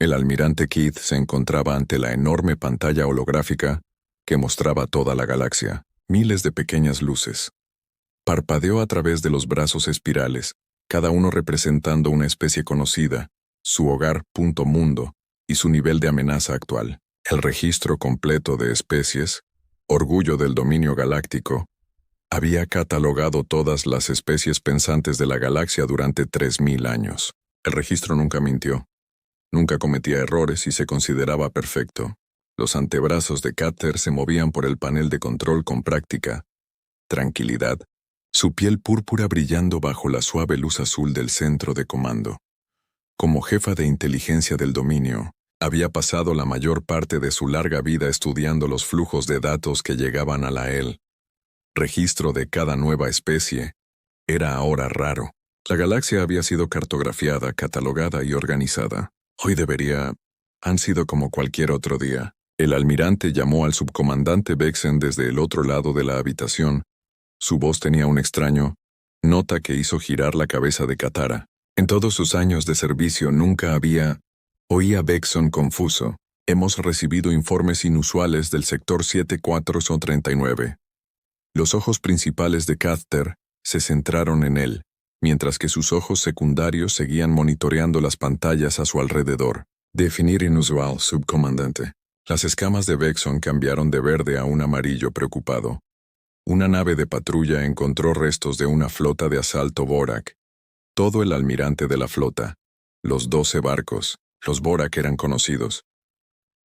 El almirante Keith se encontraba ante la enorme pantalla holográfica que mostraba toda la galaxia, miles de pequeñas luces. Parpadeó a través de los brazos espirales, cada uno representando una especie conocida, su hogar, punto mundo, y su nivel de amenaza actual. El registro completo de especies, orgullo del dominio galáctico, había catalogado todas las especies pensantes de la galaxia durante 3000 años. El registro nunca mintió. Nunca cometía errores y se consideraba perfecto. Los antebrazos de Carter se movían por el panel de control con práctica tranquilidad, su piel púrpura brillando bajo la suave luz azul del centro de comando. Como jefa de inteligencia del dominio, había pasado la mayor parte de su larga vida estudiando los flujos de datos que llegaban a la EL. Registro de cada nueva especie era ahora raro. La galaxia había sido cartografiada, catalogada y organizada. Hoy han sido como cualquier otro día. El almirante llamó al subcomandante Vexen desde el otro lado de la habitación. Su voz tenía un extraño nota que hizo girar la cabeza de Katara. En todos sus años de servicio nunca oía Vexen confuso. Hemos recibido informes inusuales del sector 7439. Los ojos principales de Carter se centraron en él, mientras que sus ojos secundarios seguían monitoreando las pantallas a su alrededor. Definir inusual, subcomandante. Las escamas de Vexen cambiaron de verde a un amarillo preocupado. Una nave de patrulla encontró restos de una flota de asalto Borak. Todo el almirante de la flota, los 12 barcos, los Borak eran conocidos.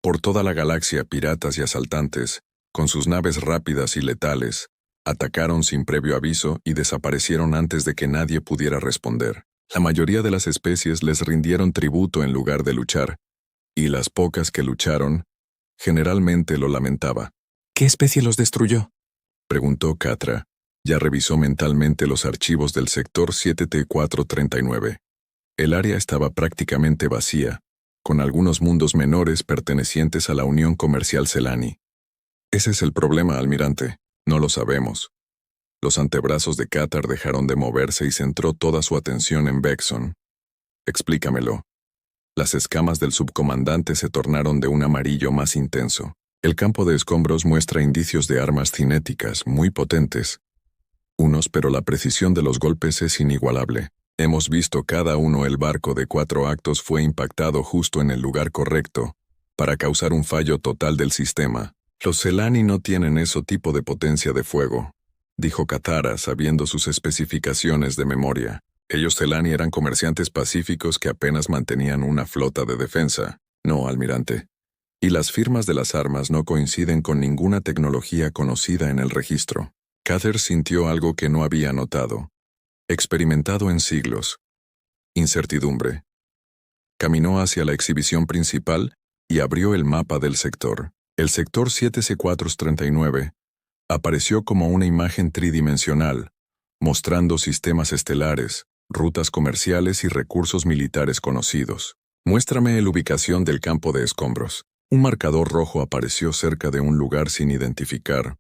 Por toda la galaxia, piratas y asaltantes, con sus naves rápidas y letales, atacaron sin previo aviso y desaparecieron antes de que nadie pudiera responder. La mayoría de las especies les rindieron tributo en lugar de luchar, y las pocas que lucharon, generalmente lo lamentaba. ¿Qué especie los destruyó?, preguntó Catra. Ya revisó mentalmente los archivos del sector 7T439. El área estaba prácticamente vacía, con algunos mundos menores pertenecientes a la Unión Comercial Celani. Ese es el problema, almirante. No lo sabemos. Los antebrazos de Qatar dejaron de moverse y centró toda su atención en Vexen. Explícamelo. Las escamas del subcomandante se tornaron de un amarillo más intenso. El campo de escombros muestra indicios de armas cinéticas muy potentes. Pero la precisión de los golpes es inigualable. Hemos visto cada uno. El barco de 4 actos fue impactado justo en el lugar correcto, para causar un fallo total del sistema. Los Celani no tienen ese tipo de potencia de fuego, dijo Katara sabiendo sus especificaciones de memoria. Ellos Celani eran comerciantes pacíficos que apenas mantenían una flota de defensa. No, almirante. Y las firmas de las armas no coinciden con ninguna tecnología conocida en el registro. Kather sintió algo que no había notado. Experimentado en siglos. Incertidumbre. Caminó hacia la exhibición principal y abrió el mapa del sector. El sector 7C439 apareció como una imagen tridimensional, mostrando sistemas estelares, rutas comerciales y recursos militares conocidos. Muéstrame la ubicación del campo de escombros. Un marcador rojo apareció cerca de un lugar sin identificar.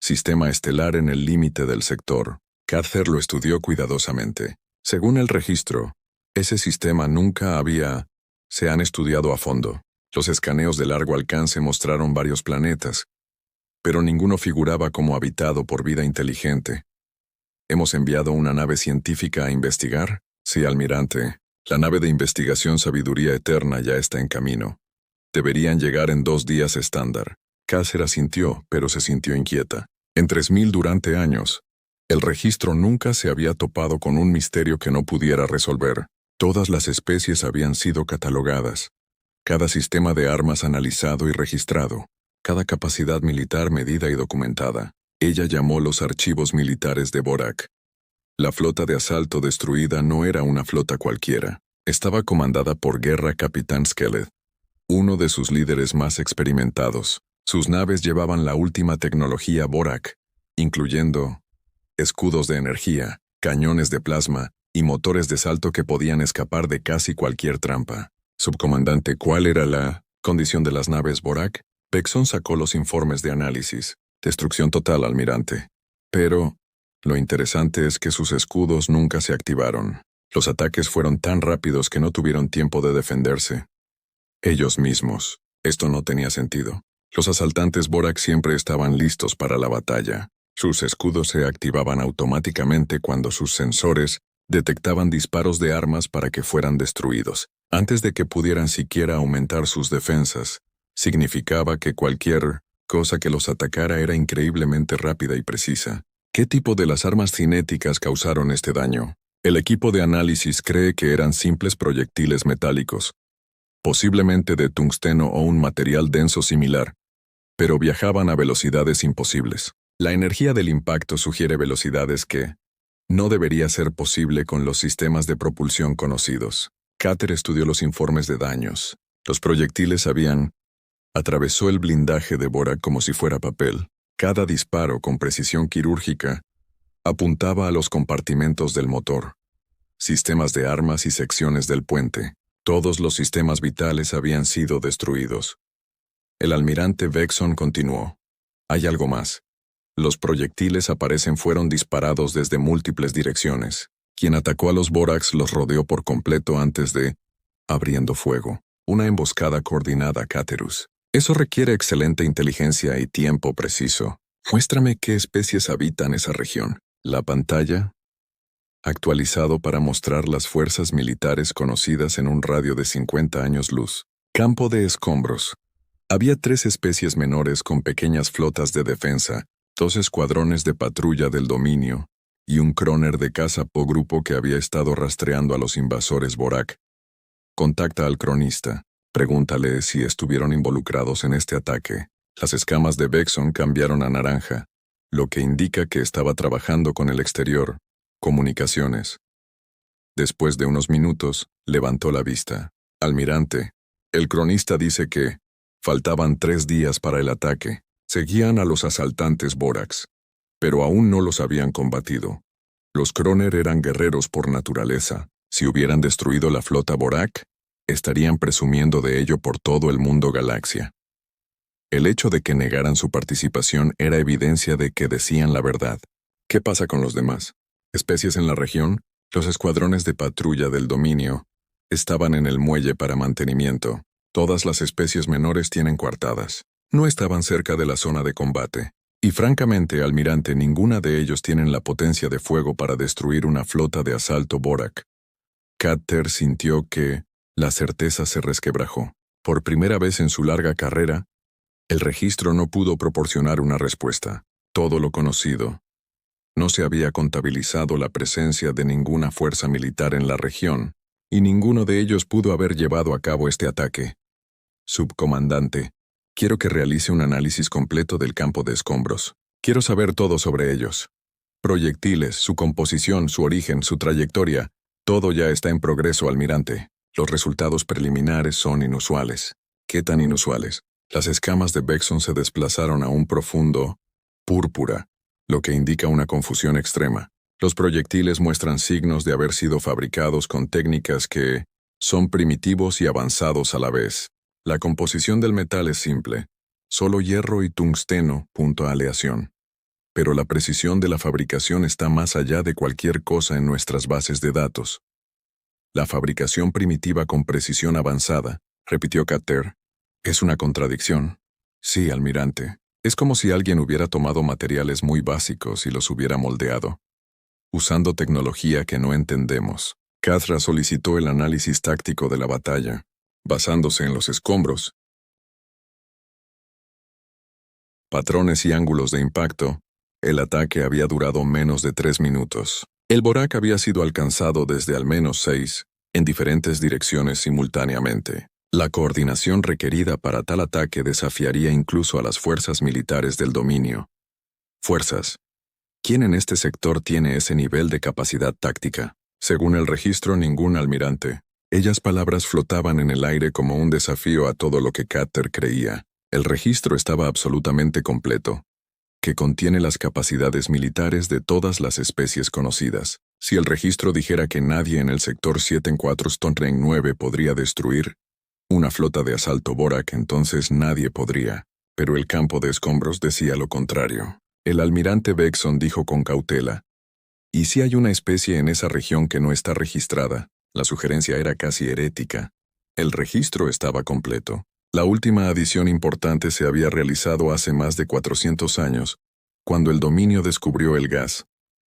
Sistema estelar en el límite del sector. Carter lo estudió cuidadosamente. Según el registro, ese sistema se han estudiado a fondo. Los escaneos de largo alcance mostraron varios planetas, pero ninguno figuraba como habitado por vida inteligente. ¿Hemos enviado una nave científica a investigar? Sí, almirante. La nave de investigación Sabiduría Eterna ya está en camino. Deberían llegar en 2 días estándar. Cáceres asintió, pero se sintió inquieta. En 3000 durante años, el registro nunca se había topado con un misterio que no pudiera resolver. Todas las especies habían sido catalogadas. Cada sistema de armas analizado y registrado. Cada capacidad militar medida y documentada. Ella llamó los archivos militares de Borak. La flota de asalto destruida no era una flota cualquiera. Estaba comandada por Guerra Capitán Skeletor, uno de sus líderes más experimentados. Sus naves llevaban la última tecnología Borak, incluyendo escudos de energía, cañones de plasma y motores de salto que podían escapar de casi cualquier trampa. Subcomandante, ¿cuál era la condición de las naves Borak? Vexen sacó los informes de análisis. Destrucción total, almirante. Pero lo interesante es que sus escudos nunca se activaron. Los ataques fueron tan rápidos que no tuvieron tiempo de defenderse. Ellos mismos. Esto no tenía sentido. Los asaltantes Borak siempre estaban listos para la batalla. Sus escudos se activaban automáticamente cuando sus sensores detectaban disparos de armas para que fueran destruidos, antes de que pudieran siquiera aumentar sus defensas. Significaba que cualquier cosa que los atacara era increíblemente rápida y precisa. ¿Qué tipo de las armas cinéticas causaron este daño? El equipo de análisis cree que eran simples proyectiles metálicos, posiblemente de tungsteno o un material denso similar, pero viajaban a velocidades imposibles. La energía del impacto sugiere velocidades que no debería ser posible con los sistemas de propulsión conocidos. Carter estudió los informes de daños. Los proyectiles atravesó el blindaje de Borak como si fuera papel. Cada disparo, con precisión quirúrgica, apuntaba a los compartimentos del motor, sistemas de armas y secciones del puente. Todos los sistemas vitales habían sido destruidos. El almirante Vexon continuó. Hay algo más. Los proyectiles fueron disparados desde múltiples direcciones. Quien atacó a los Boraks los rodeó por completo antes de abriendo fuego. Una emboscada coordinada, Caterus. Eso requiere excelente inteligencia y tiempo preciso. Muéstrame qué especies habitan esa región. La pantalla, actualizado para mostrar las fuerzas militares conocidas en un radio de 50 años luz. Campo de escombros. Había 3 especies menores con pequeñas flotas de defensa, 2 escuadrones de patrulla del dominio, y un croner de caza o grupo que había estado rastreando a los invasores Borak. Contacta al cronista. Pregúntale si estuvieron involucrados en este ataque. Las escamas de Vexon cambiaron a naranja, lo que indica que estaba trabajando con el exterior. Comunicaciones. Después de unos minutos, levantó la vista. Almirante, el cronista dice que faltaban 3 días para el ataque. Seguían a los asaltantes Boraks, pero aún no los habían combatido. Los Croner eran guerreros por naturaleza. Si hubieran destruido la flota Borak, estarían presumiendo de ello por todo el mundo galaxia. El hecho de que negaran su participación era evidencia de que decían la verdad. ¿Qué pasa con los demás? Especies en la región, los escuadrones de patrulla del dominio estaban en el muelle para mantenimiento. Todas las especies menores tienen coartadas. No estaban cerca de la zona de combate. Y francamente, almirante, ninguna de ellos tienen la potencia de fuego para destruir una flota de asalto Borak. Carter sintió que la certeza se resquebrajó. Por primera vez en su larga carrera, el registro no pudo proporcionar una respuesta. Todo lo conocido. No se había contabilizado la presencia de ninguna fuerza militar en la región, y ninguno de ellos pudo haber llevado a cabo este ataque. Subcomandante, quiero que realice un análisis completo del campo de escombros. Quiero saber todo sobre ellos. Proyectiles, su composición, su origen, su trayectoria, todo ya está en progreso, almirante. Los resultados preliminares son inusuales. ¿Qué tan inusuales? Las escamas de Vexon se desplazaron a un profundo púrpura, lo que indica una confusión extrema. Los proyectiles muestran signos de haber sido fabricados con técnicas que son primitivos y avanzados a la vez. La composición del metal es simple, solo hierro y tungsteno, aleación. Pero la precisión de la fabricación está más allá de cualquier cosa en nuestras bases de datos. La fabricación primitiva con precisión avanzada, repitió Carter, es una contradicción. Sí, almirante. Es como si alguien hubiera tomado materiales muy básicos y los hubiera moldeado, usando tecnología que no entendemos. Catra solicitó el análisis táctico de la batalla, basándose en los escombros, patrones y ángulos de impacto. El ataque había durado menos de 3 minutos. El Borak había sido alcanzado desde al menos 6, en diferentes direcciones simultáneamente. La coordinación requerida para tal ataque desafiaría incluso a las fuerzas militares del dominio. Fuerzas. ¿Quién en este sector tiene ese nivel de capacidad táctica? Según el registro, ningún almirante. Ellas palabras flotaban en el aire como un desafío a todo lo que Carter creía. El registro estaba absolutamente completo, que contiene las capacidades militares de todas las especies conocidas. Si el registro dijera que nadie en el sector 7 en 4 Stonring 9 podría destruir una flota de asalto Borak, entonces nadie podría. Pero el campo de escombros decía lo contrario. El almirante Vexon dijo con cautela, ¿y si hay una especie en esa región que no está registrada? La sugerencia era casi herética. El registro estaba completo. La última adición importante se había realizado hace más de 400 años, cuando el dominio descubrió el gas.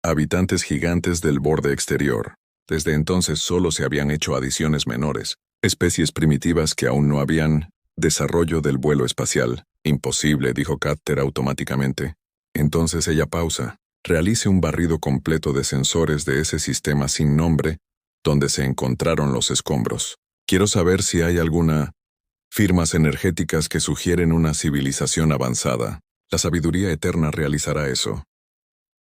Habitantes gigantes del borde exterior. Desde entonces solo se habían hecho adiciones menores, especies primitivas que aún no habían desarrollo del vuelo espacial. Imposible, dijo Carter automáticamente. Entonces ella pausa. Realice un barrido completo de sensores de ese sistema sin nombre, donde se encontraron los escombros. Quiero saber si hay alguna firmas energéticas que sugieren una civilización avanzada. La sabiduría eterna realizará eso.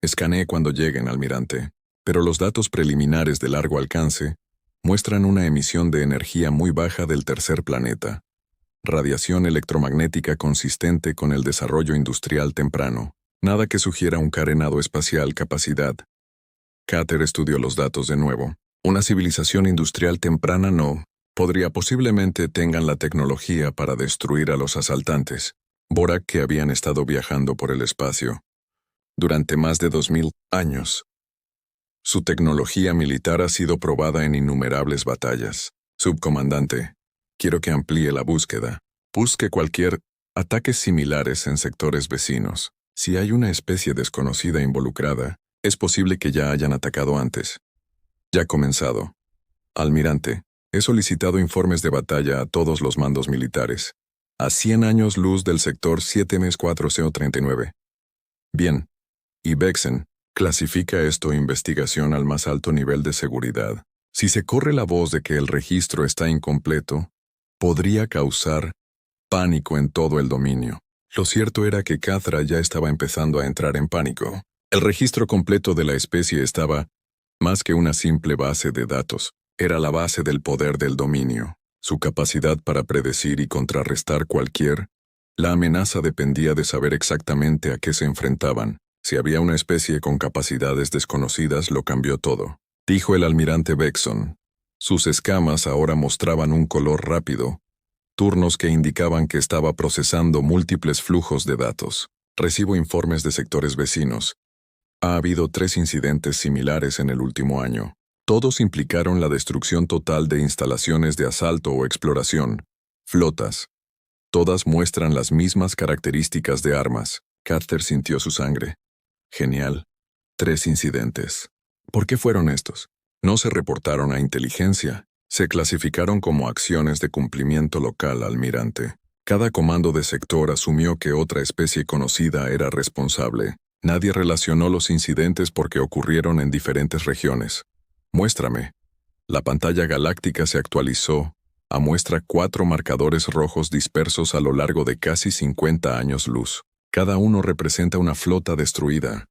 Escanee cuando lleguen, almirante. Pero los datos preliminares de largo alcance muestran una emisión de energía muy baja del tercer planeta. Radiación electromagnética consistente con el desarrollo industrial temprano. Nada que sugiera un carenado espacial capacidad. Carter estudió los datos de nuevo. Una civilización industrial temprana no. Posiblemente tengan la tecnología para destruir a los asaltantes. Borak, que habían estado viajando por el espacio durante más de 2000 años. Su tecnología militar ha sido probada en innumerables batallas. Subcomandante, quiero que amplíe la búsqueda. Busque cualquier ataques similares en sectores vecinos. Si hay una especie desconocida involucrada, es posible que ya hayan atacado antes. Ya comenzado. Almirante, he solicitado informes de batalla a todos los mandos militares. A 100 años luz del sector 7MES4CO39. Bien. Y Vexen, clasifica esto investigación al más alto nivel de seguridad. Si se corre la voz de que el registro está incompleto, podría causar pánico en todo el dominio. Lo cierto era que Cathra ya estaba empezando a entrar en pánico. El registro completo de la especie estaba más que una simple base de datos. Era la base del poder del dominio. Su capacidad para predecir y contrarrestar la amenaza dependía de saber exactamente a qué se enfrentaban. Si había una especie con capacidades desconocidas, lo cambió todo, dijo el almirante Bexon. Sus escamas ahora mostraban un color rápido, turnos que indicaban que estaba procesando múltiples flujos de datos. Recibo informes de sectores vecinos. Ha habido 3 incidentes similares en el último año. Todos implicaron la destrucción total de instalaciones de asalto o exploración, flotas. Todas muestran las mismas características de armas. Carter sintió su sangre. Genial. 3 incidentes. ¿Por qué fueron estos? No se reportaron a inteligencia. Se clasificaron como acciones de cumplimiento local, almirante. Cada comando de sector asumió que otra especie conocida era responsable. Nadie relacionó los incidentes porque ocurrieron en diferentes regiones. Muéstrame. La pantalla galáctica se actualizó. Muestra 4 marcadores rojos dispersos a lo largo de casi 50 años luz. Cada uno representa una flota destruida.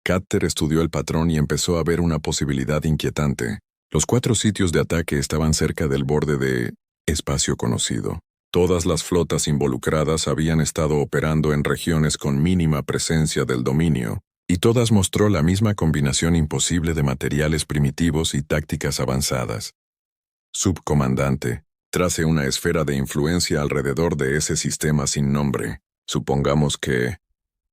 Carter estudió el patrón y empezó a ver una posibilidad inquietante. Los 4 sitios de ataque estaban cerca del borde de espacio conocido. Todas las flotas involucradas habían estado operando en regiones con mínima presencia del dominio, y todas mostró la misma combinación imposible de materiales primitivos y tácticas avanzadas. Subcomandante, trace una esfera de influencia alrededor de ese sistema sin nombre. Supongamos que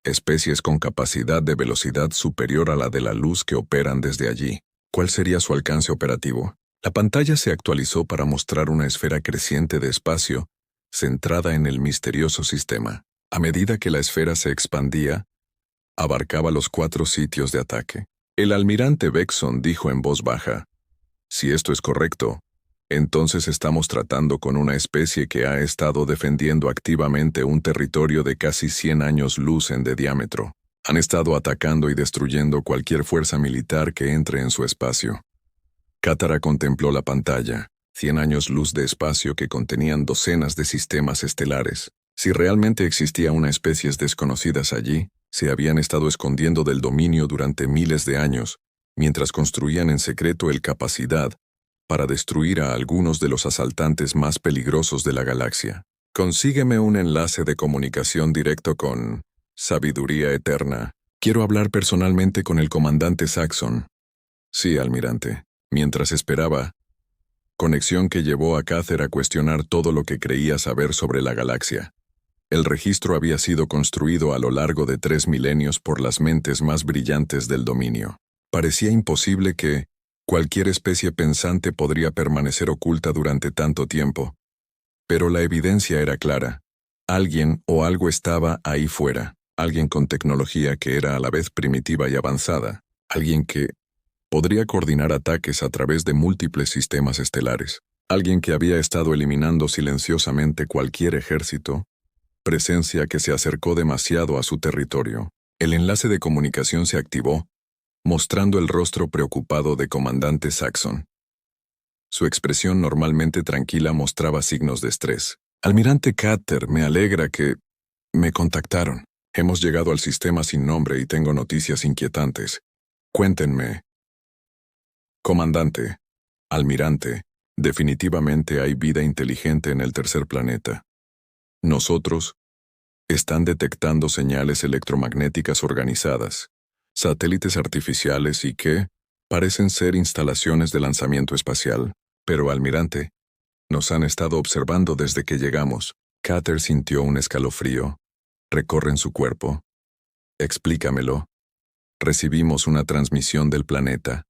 especies con capacidad de velocidad superior a la de la luz que operan desde allí. ¿Cuál sería su alcance operativo? La pantalla se actualizó para mostrar una esfera creciente de espacio centrada en el misterioso sistema. A medida que la esfera se expandía, abarcaba los 4 sitios de ataque. El almirante Bexon dijo en voz baja: si esto es correcto, entonces estamos tratando con una especie que ha estado defendiendo activamente un territorio de casi 100 años luz de diámetro. Han estado atacando y destruyendo cualquier fuerza militar que entre en su espacio. Katara contempló la pantalla, 100 años luz de espacio que contenían docenas de sistemas estelares. Si realmente existía una especies desconocidas allí, se habían estado escondiendo del dominio durante miles de años, mientras construían en secreto el capacidad para destruir a algunos de los asaltantes más peligrosos de la galaxia. Consígueme un enlace de comunicación directo con Sabiduría Eterna. Quiero hablar personalmente con el comandante Saxon. Sí, almirante. Mientras esperaba, conexión que llevó a Cather a cuestionar todo lo que creía saber sobre la galaxia. El registro había sido construido a lo largo de 3 milenios por las mentes más brillantes del dominio. Parecía imposible que Cualquier especie pensante podría permanecer oculta durante tanto tiempo. Pero la evidencia era clara. Alguien o algo estaba ahí fuera. Alguien con tecnología que era a la vez primitiva y avanzada. Alguien que podría coordinar ataques a través de múltiples sistemas estelares. Alguien que había estado eliminando silenciosamente cualquier ejército. Presencia que se acercó demasiado a su territorio. El enlace de comunicación se activó, mostrando el rostro preocupado de comandante Saxon. Su expresión normalmente tranquila mostraba signos de estrés. Almirante Carter, me alegra que me contactaron. Hemos llegado al sistema sin nombre y tengo noticias inquietantes. Cuéntenme. Comandante, almirante, definitivamente hay vida inteligente en el tercer planeta. Nosotros están detectando señales electromagnéticas organizadas, satélites artificiales y que parecen ser instalaciones de lanzamiento espacial. Pero, almirante, nos han estado observando desde que llegamos. Carter sintió un escalofrío. Recorre en su cuerpo. Explícamelo. Recibimos una transmisión del planeta.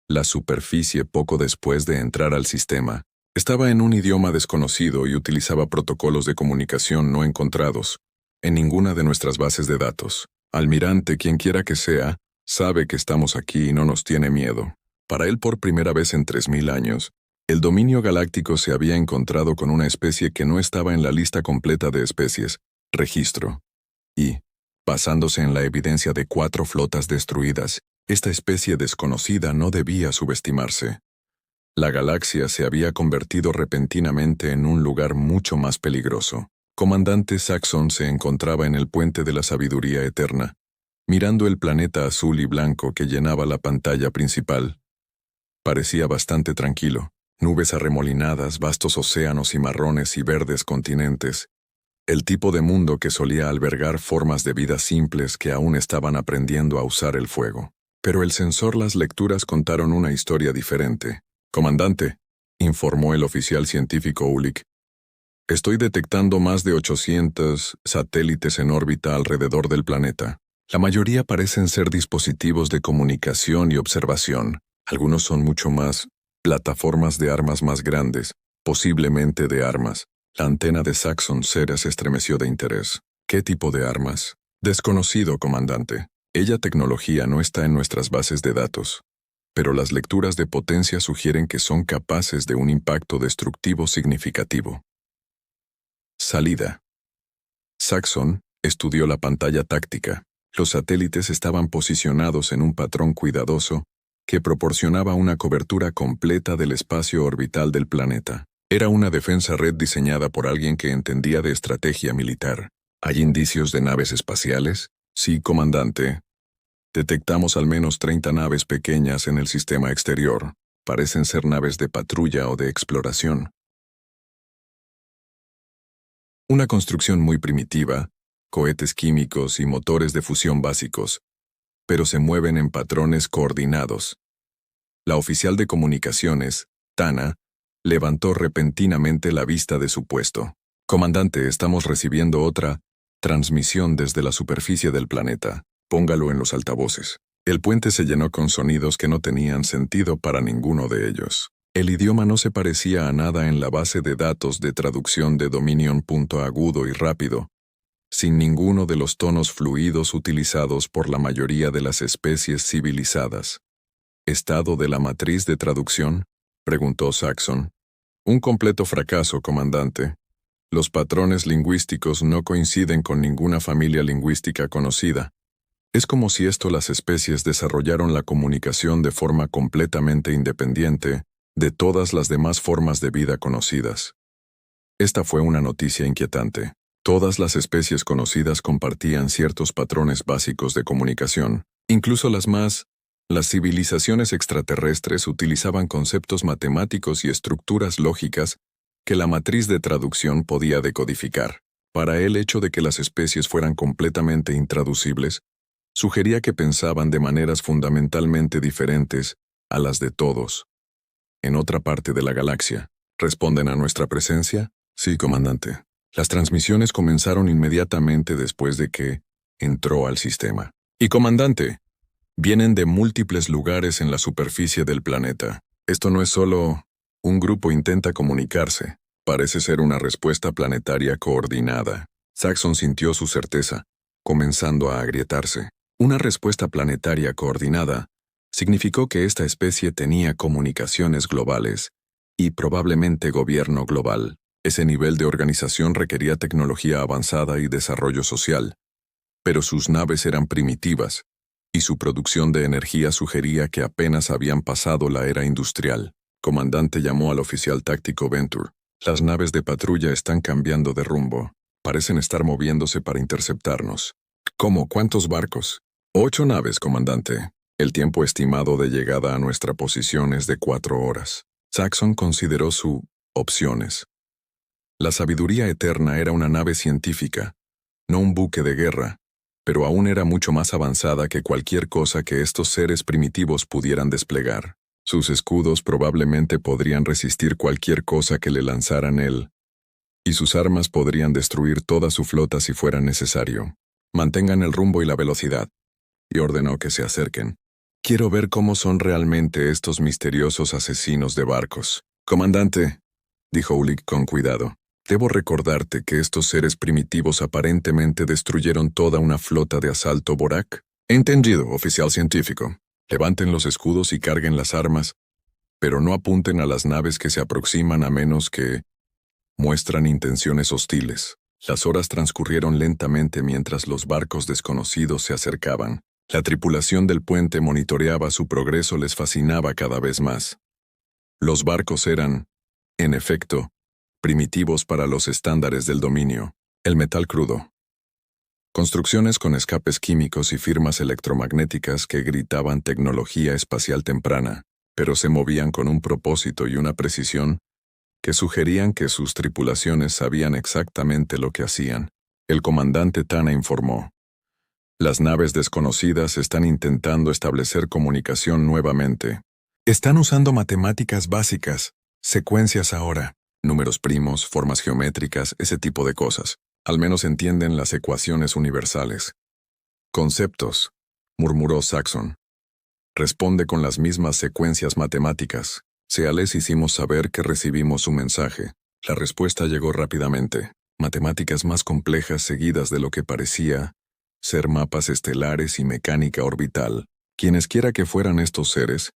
La superficie poco después de entrar al sistema. Estaba en un idioma desconocido y utilizaba protocolos de comunicación no encontrados en ninguna de nuestras bases de datos. Almirante, quien quiera que sea, sabe que estamos aquí y no nos tiene miedo. Para él, por primera vez en 3000 años, el dominio galáctico se había encontrado con una especie que no estaba en la lista completa de especies, registro. Y, basándose en la evidencia de 4 flotas destruidas, esta especie desconocida no debía subestimarse. La galaxia se había convertido repentinamente en un lugar mucho más peligroso. Comandante Saxon se encontraba en el puente de la sabiduría eterna, mirando el planeta azul y blanco que llenaba la pantalla principal. Parecía bastante tranquilo. Nubes arremolinadas, vastos océanos y marrones y verdes continentes. El tipo de mundo que solía albergar formas de vida simples que aún estaban aprendiendo a usar el fuego. Pero el sensor, las lecturas contaron una historia diferente. Comandante, informó el oficial científico Ulik. Estoy detectando más de 800 satélites en órbita alrededor del planeta. La mayoría parecen ser dispositivos de comunicación y observación. Algunos son mucho más plataformas de armas más grandes, posiblemente de armas. La antena de Saxon Cera se estremeció de interés. ¿Qué tipo de armas? Desconocido, comandante. Ella tecnología no está en nuestras bases de datos. Pero las lecturas de potencia sugieren que son capaces de un impacto destructivo significativo. Salida. Saxon estudió la pantalla táctica. Los satélites estaban posicionados en un patrón cuidadoso que proporcionaba una cobertura completa del espacio orbital del planeta. Era una defensa red diseñada por alguien que entendía de estrategia militar. ¿Hay indicios de naves espaciales? Sí, comandante. Detectamos al menos 30 naves pequeñas en el sistema exterior. Parecen ser naves de patrulla o de exploración. Una construcción muy primitiva, cohetes químicos y motores de fusión básicos, pero se mueven en patrones coordinados. La oficial de comunicaciones, Tana, levantó repentinamente la vista de su puesto. Comandante, estamos recibiendo otra transmisión desde la superficie del planeta. Póngalo en los altavoces. El puente se llenó con sonidos que no tenían sentido para ninguno de ellos. El idioma no se parecía a nada en la base de datos de traducción de Dominion. Agudo y rápido, sin ninguno de los tonos fluidos utilizados por la mayoría de las especies civilizadas. ¿Estado de la matriz de traducción?, preguntó Saxon. Un completo fracaso, comandante. Los patrones lingüísticos no coinciden con ninguna familia lingüística conocida. Es como si las especies desarrollaron la comunicación de forma completamente independiente de todas las demás formas de vida conocidas. Esta fue una noticia inquietante. Todas las especies conocidas compartían ciertos patrones básicos de comunicación. Incluso las civilizaciones extraterrestres utilizaban conceptos matemáticos y estructuras lógicas que la matriz de traducción podía decodificar. Para el hecho de que las especies fueran completamente intraducibles, sugería que pensaban de maneras fundamentalmente diferentes a las de todos. En otra parte de la galaxia, ¿responden a nuestra presencia? Sí, comandante. Las transmisiones comenzaron inmediatamente después de que entró al sistema. Y comandante, Vienen de múltiples lugares en la superficie del planeta. Esto no es solo un grupo intenta comunicarse. Parece ser una respuesta planetaria coordinada. Saxon sintió su certeza, comenzando a agrietarse. Una respuesta planetaria coordinada significó que esta especie tenía comunicaciones globales y probablemente gobierno global. Ese nivel de organización requería tecnología avanzada y desarrollo social. Pero sus naves eran primitivas, y su producción de energía sugería que apenas habían pasado la era industrial. Comandante llamó al oficial táctico Venture. Las naves de patrulla están cambiando de rumbo. Parecen estar moviéndose para interceptarnos. ¿Cómo? ¿Cuántos barcos? 8 naves, comandante. El tiempo estimado de llegada a nuestra posición es de 4 horas. Saxon consideró sus opciones. La sabiduría eterna era una nave científica, no un buque de guerra, pero aún era mucho más avanzada que cualquier cosa que estos seres primitivos pudieran desplegar. Sus escudos probablemente podrían resistir cualquier cosa que le lanzaran él, y sus armas podrían destruir toda su flota si fuera necesario. Mantengan el rumbo y la velocidad, y ordenó que se acerquen. Quiero ver cómo son realmente estos misteriosos asesinos de barcos. Comandante, dijo Ulik con cuidado, debo recordarte que estos seres primitivos aparentemente destruyeron toda una flota de asalto Borak. Entendido, oficial científico. Levanten los escudos y carguen las armas, pero no apunten a las naves que se aproximan a menos que muestran intenciones hostiles. Las horas transcurrieron lentamente mientras los barcos desconocidos se acercaban. La tripulación del puente monitoreaba su progreso, les fascinaba cada vez más. Los barcos eran, en efecto, primitivos para los estándares del dominio. El metal crudo. Construcciones con escapes químicos y firmas electromagnéticas que gritaban tecnología espacial temprana, pero se movían con un propósito y una precisión que sugerían que sus tripulaciones sabían exactamente lo que hacían. El comandante Tana informó. Las naves desconocidas están intentando establecer comunicación nuevamente. Están usando matemáticas básicas, secuencias ahora, números primos, formas geométricas, ese tipo de cosas. Al menos entienden las ecuaciones universales. Conceptos, murmuró Saxon. Responde con las mismas secuencias matemáticas. Les hicimos saber que recibimos su mensaje. La respuesta llegó rápidamente. Matemáticas más complejas seguidas de lo que parecía ser mapas estelares y mecánica orbital. Quienesquiera que fueran estos seres,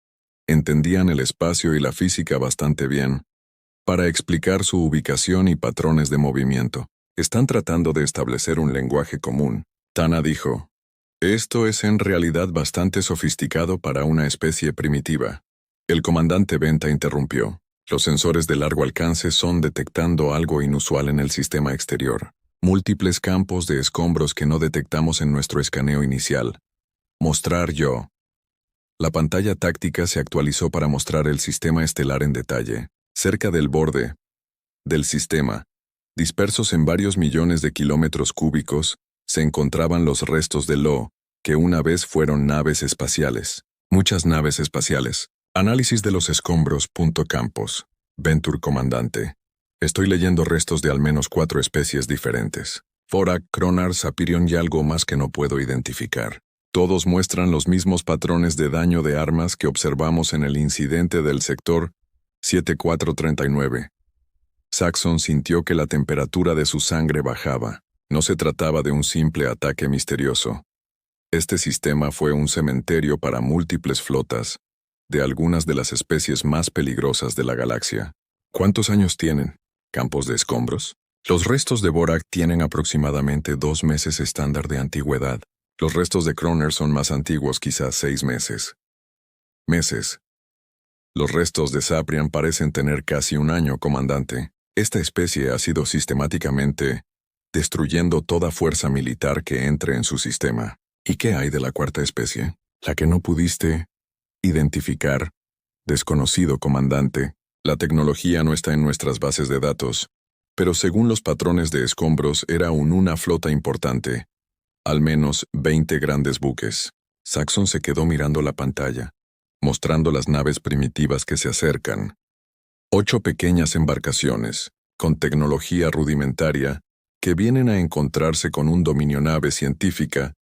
entendían el espacio y la física bastante bien para explicar su ubicación y patrones de movimiento. Están tratando de establecer un lenguaje común. Tana dijo, esto es en realidad bastante sofisticado para una especie primitiva. El comandante Venta interrumpió. Los sensores de largo alcance son detectando algo inusual en el sistema exterior. Múltiples campos de escombros que no detectamos en nuestro escaneo inicial. Mostrar yo. La pantalla táctica se actualizó para mostrar el sistema estelar en detalle. Cerca del borde del sistema, dispersos en varios millones de kilómetros cúbicos, se encontraban los restos de lo que una vez fueron naves espaciales. Muchas naves espaciales. Análisis de los escombros. Campos. Venture comandante. Estoy leyendo restos de al menos 4 especies diferentes. Forak, Kronar, Sapirion y algo más que no puedo identificar. Todos muestran los mismos patrones de daño de armas que observamos en el incidente del sector 7439. Saxon sintió que la temperatura de su sangre bajaba. No se trataba de un simple ataque misterioso. Este sistema fue un cementerio para múltiples flotas, de algunas de las especies más peligrosas de la galaxia. ¿Cuántos años tienen? ¿Campos de escombros? Los restos de Borak tienen aproximadamente 2 meses estándar de antigüedad. Los restos de Kroner son más antiguos, quizás 6 meses. Meses. Los restos de Saprian parecen tener casi 1 año, comandante. Esta especie ha sido sistemáticamente destruyendo toda fuerza militar que entre en su sistema. ¿Y qué hay de la 4ª especie? La que no pudiste identificar. Desconocido, comandante. La tecnología no está en nuestras bases de datos, pero según los patrones de escombros era aún una flota importante. Al menos 20 grandes buques. Saxon se quedó mirando la pantalla, mostrando las naves primitivas que se acercan. 8 pequeñas embarcaciones, con tecnología rudimentaria, que vienen a encontrarse con un dominionave científica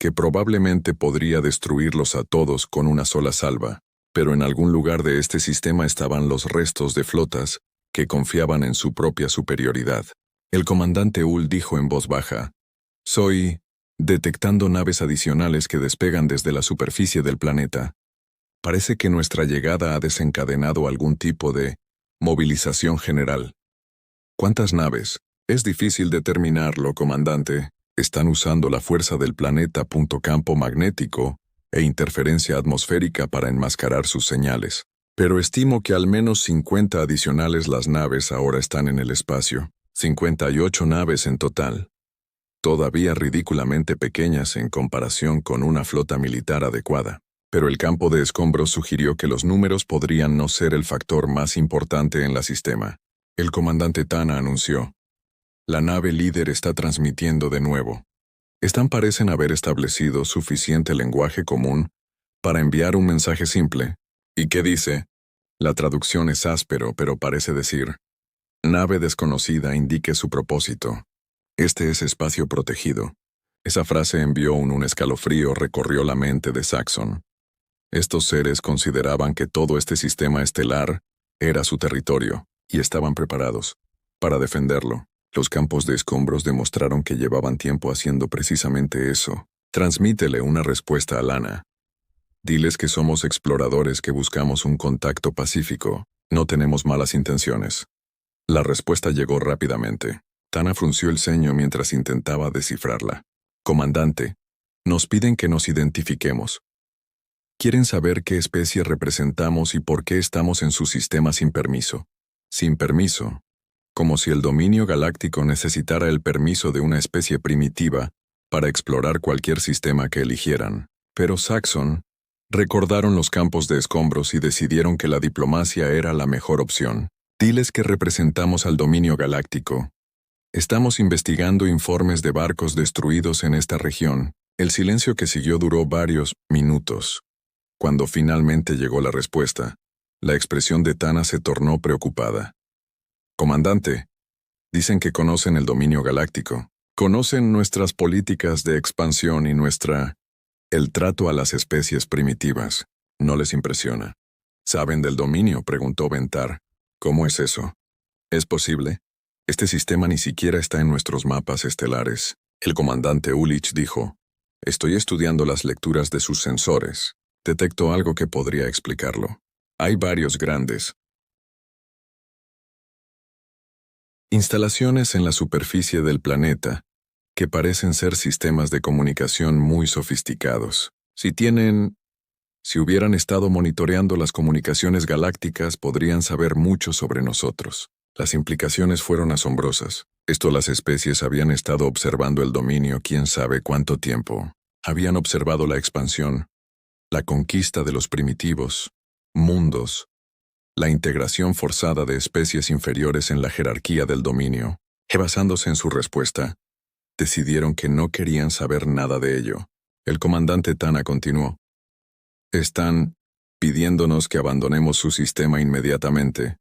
que probablemente podría destruirlos a todos con una sola salva, pero en algún lugar de este sistema estaban los restos de flotas que confiaban en su propia superioridad. El comandante Hull dijo en voz baja: «Soy detectando naves adicionales que despegan desde la superficie del planeta. Parece que nuestra llegada ha desencadenado algún tipo de movilización general». «¿Cuántas naves? Es difícil determinarlo, comandante. Están usando la fuerza del planeta, campo magnético e interferencia atmosférica para enmascarar sus señales. Pero estimo que al menos 50 adicionales las naves ahora están en el espacio. 58 naves en total. Todavía ridículamente pequeñas en comparación con una flota militar adecuada. Pero el campo de escombros sugirió que los números podrían no ser el factor más importante en la sistema. El comandante Tana anunció: «La nave líder está transmitiendo de nuevo. Parecen haber establecido suficiente lenguaje común para enviar un mensaje simple. ¿Y qué dice?» La traducción es áspero, pero parece decir: «Nave desconocida indique su propósito. Este es espacio protegido». Esa frase envió un escalofrío, recorrió la mente de Saxon. Estos seres consideraban que todo este sistema estelar era su territorio, y estaban preparados para defenderlo. Los campos de escombros demostraron que llevaban tiempo haciendo precisamente eso. «Transmítele una respuesta a Lana. Diles que somos exploradores que buscamos un contacto pacífico. No tenemos malas intenciones». La respuesta llegó rápidamente. Tana frunció el ceño mientras intentaba descifrarla. «Comandante, nos piden que nos identifiquemos. Quieren saber qué especie representamos y por qué estamos en su sistema sin permiso». Sin permiso. Como si el dominio galáctico necesitara el permiso de una especie primitiva para explorar cualquier sistema que eligieran. Pero Saxon recordaron los campos de escombros y decidieron que la diplomacia era la mejor opción. «Diles que representamos al dominio galáctico. Estamos investigando informes de barcos destruidos en esta región». El silencio que siguió duró varios minutos. Cuando finalmente llegó la respuesta, la expresión de Tana se tornó preocupada. «Comandante, dicen que conocen el dominio galáctico. Conocen nuestras políticas de expansión y el trato a las especies primitivas. ¿No les impresiona?» «¿Saben del dominio?», preguntó Ventar. «¿Cómo es eso? ¿Es posible? Este sistema ni siquiera está en nuestros mapas estelares». El comandante Ulich dijo: «Estoy estudiando las lecturas de sus sensores. Detecto algo que podría explicarlo. Hay varios grandes instalaciones en la superficie del planeta que parecen ser sistemas de comunicación muy sofisticados. Si hubieran estado monitoreando las comunicaciones galácticas, podrían saber mucho sobre nosotros». Las implicaciones fueron asombrosas. Las especies habían estado observando el dominio quién sabe cuánto tiempo. Habían observado la expansión, la conquista de los primitivos mundos, la integración forzada de especies inferiores en la jerarquía del dominio. Y basándose en su respuesta, decidieron que no querían saber nada de ello. El comandante Tana continuó: «Están pidiéndonos que abandonemos su sistema inmediatamente.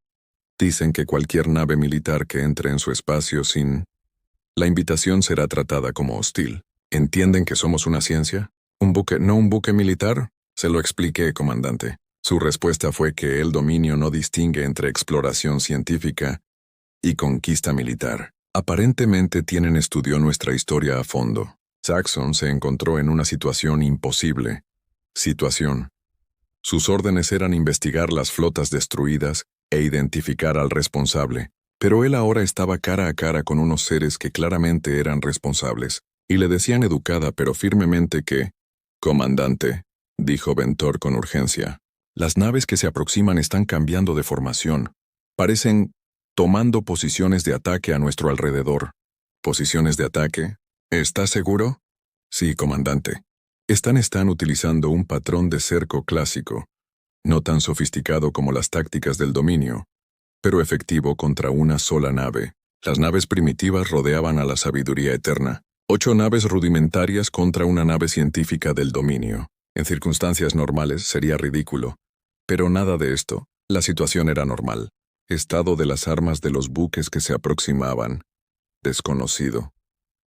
Dicen que cualquier nave militar que entre en su espacio sin la invitación será tratada como hostil. ¿Entienden que somos una ciencia? ¿No un buque militar?» «Se lo expliqué, comandante». Su respuesta fue que el dominio no distingue entre exploración científica y conquista militar. «Aparentemente estudió nuestra historia a fondo». Saxon se encontró en una situación imposible. Sus órdenes eran investigar las flotas destruidas e identificar al responsable. Pero él ahora estaba cara a cara con unos seres que claramente eran responsables, y le decían educada pero firmemente que: «Comandante», dijo Ventor con urgencia, «las naves que se aproximan están cambiando de formación. Parecen tomando posiciones de ataque a nuestro alrededor». «¿Posiciones de ataque? ¿Estás seguro?» «Sí, comandante. Están utilizando un patrón de cerco clásico, no tan sofisticado como las tácticas del dominio, pero efectivo contra una sola nave. Las naves primitivas rodeaban a la sabiduría eterna. 8 naves rudimentarias contra una nave científica del dominio. En circunstancias normales sería ridículo, pero nada de esto. La situación era normal. Estado de las armas de los buques que se aproximaban. Desconocido.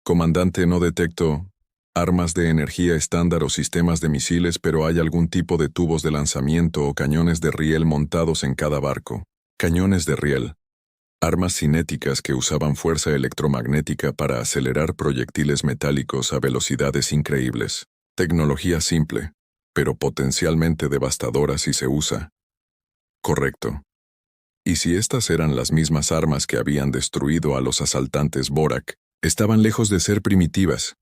«Comandante, no detecto Armas de energía estándar o sistemas de misiles, pero hay algún tipo de tubos de lanzamiento o cañones de riel montados en cada barco. Cañones de riel. Armas cinéticas que usaban fuerza electromagnética para acelerar proyectiles metálicos a velocidades increíbles. Tecnología simple, pero potencialmente devastadora si se usa. Correcto. Y si estas eran las mismas armas que habían destruido a los asaltantes Borak, estaban lejos de ser primitivas.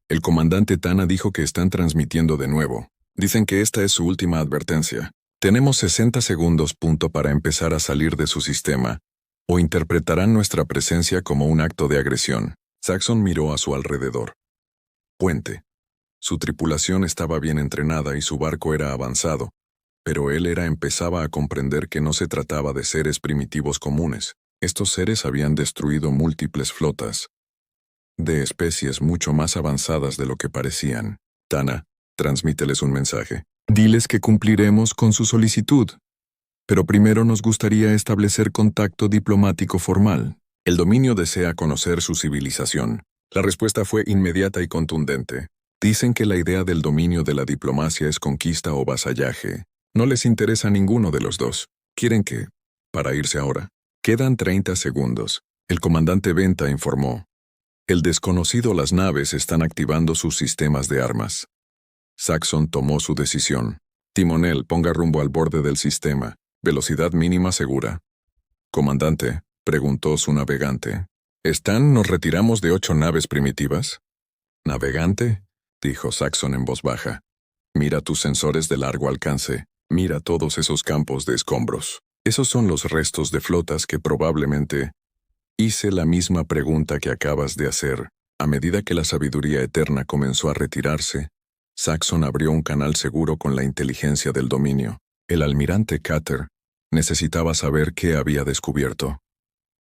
El comandante Tana dijo que están transmitiendo de nuevo. Dicen que esta es su última advertencia. Tenemos 60 segundos para empezar a salir de su sistema, o interpretarán nuestra presencia como un acto de agresión. Saxon miró a su alrededor. Puente. Su tripulación estaba bien entrenada y su barco era avanzado, pero él empezaba a comprender que no se trataba de seres primitivos comunes. Estos seres habían destruido múltiples flotas, de especies mucho más avanzadas de lo que parecían. Tana, transmíteles un mensaje. Diles que cumpliremos con su solicitud. Pero primero nos gustaría establecer contacto diplomático formal. El dominio desea conocer su civilización. La respuesta fue inmediata y contundente. Dicen que la idea del dominio de la diplomacia es conquista o vasallaje. No les interesa ninguno de los dos. Quieren que, para irse ahora, quedan 30 segundos. El comandante Venta informó. El desconocido, las naves están activando sus sistemas de armas. Saxon tomó su decisión. Timonel, ponga rumbo al borde del sistema. Velocidad mínima segura. Comandante, preguntó su navegante. ¿Nos retiramos de 8 naves primitivas? Navegante, dijo Saxon en voz baja. Mira tus sensores de largo alcance. Mira todos esos campos de escombros. Esos son los restos de flotas que probablemente... Hice la misma pregunta que acabas de hacer. A medida que la sabiduría eterna comenzó a retirarse, Saxon abrió un canal seguro con la inteligencia del dominio. El almirante Cater necesitaba saber qué había descubierto.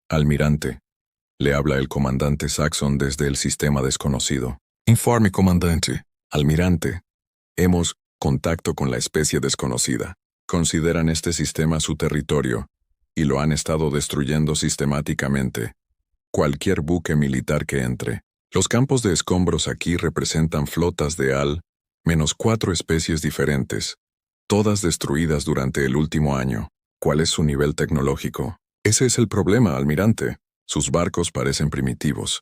Almirante, le habla el comandante Saxon desde el sistema desconocido. Informe, comandante. Almirante, hemos contacto con la especie desconocida. Consideran este sistema su territorio y lo han estado destruyendo sistemáticamente. Cualquier buque militar que entre. Los campos de escombros aquí representan flotas de -4 especies diferentes, todas destruidas durante el último año. ¿Cuál es su nivel tecnológico? Ese es el problema, almirante. Sus barcos parecen primitivos,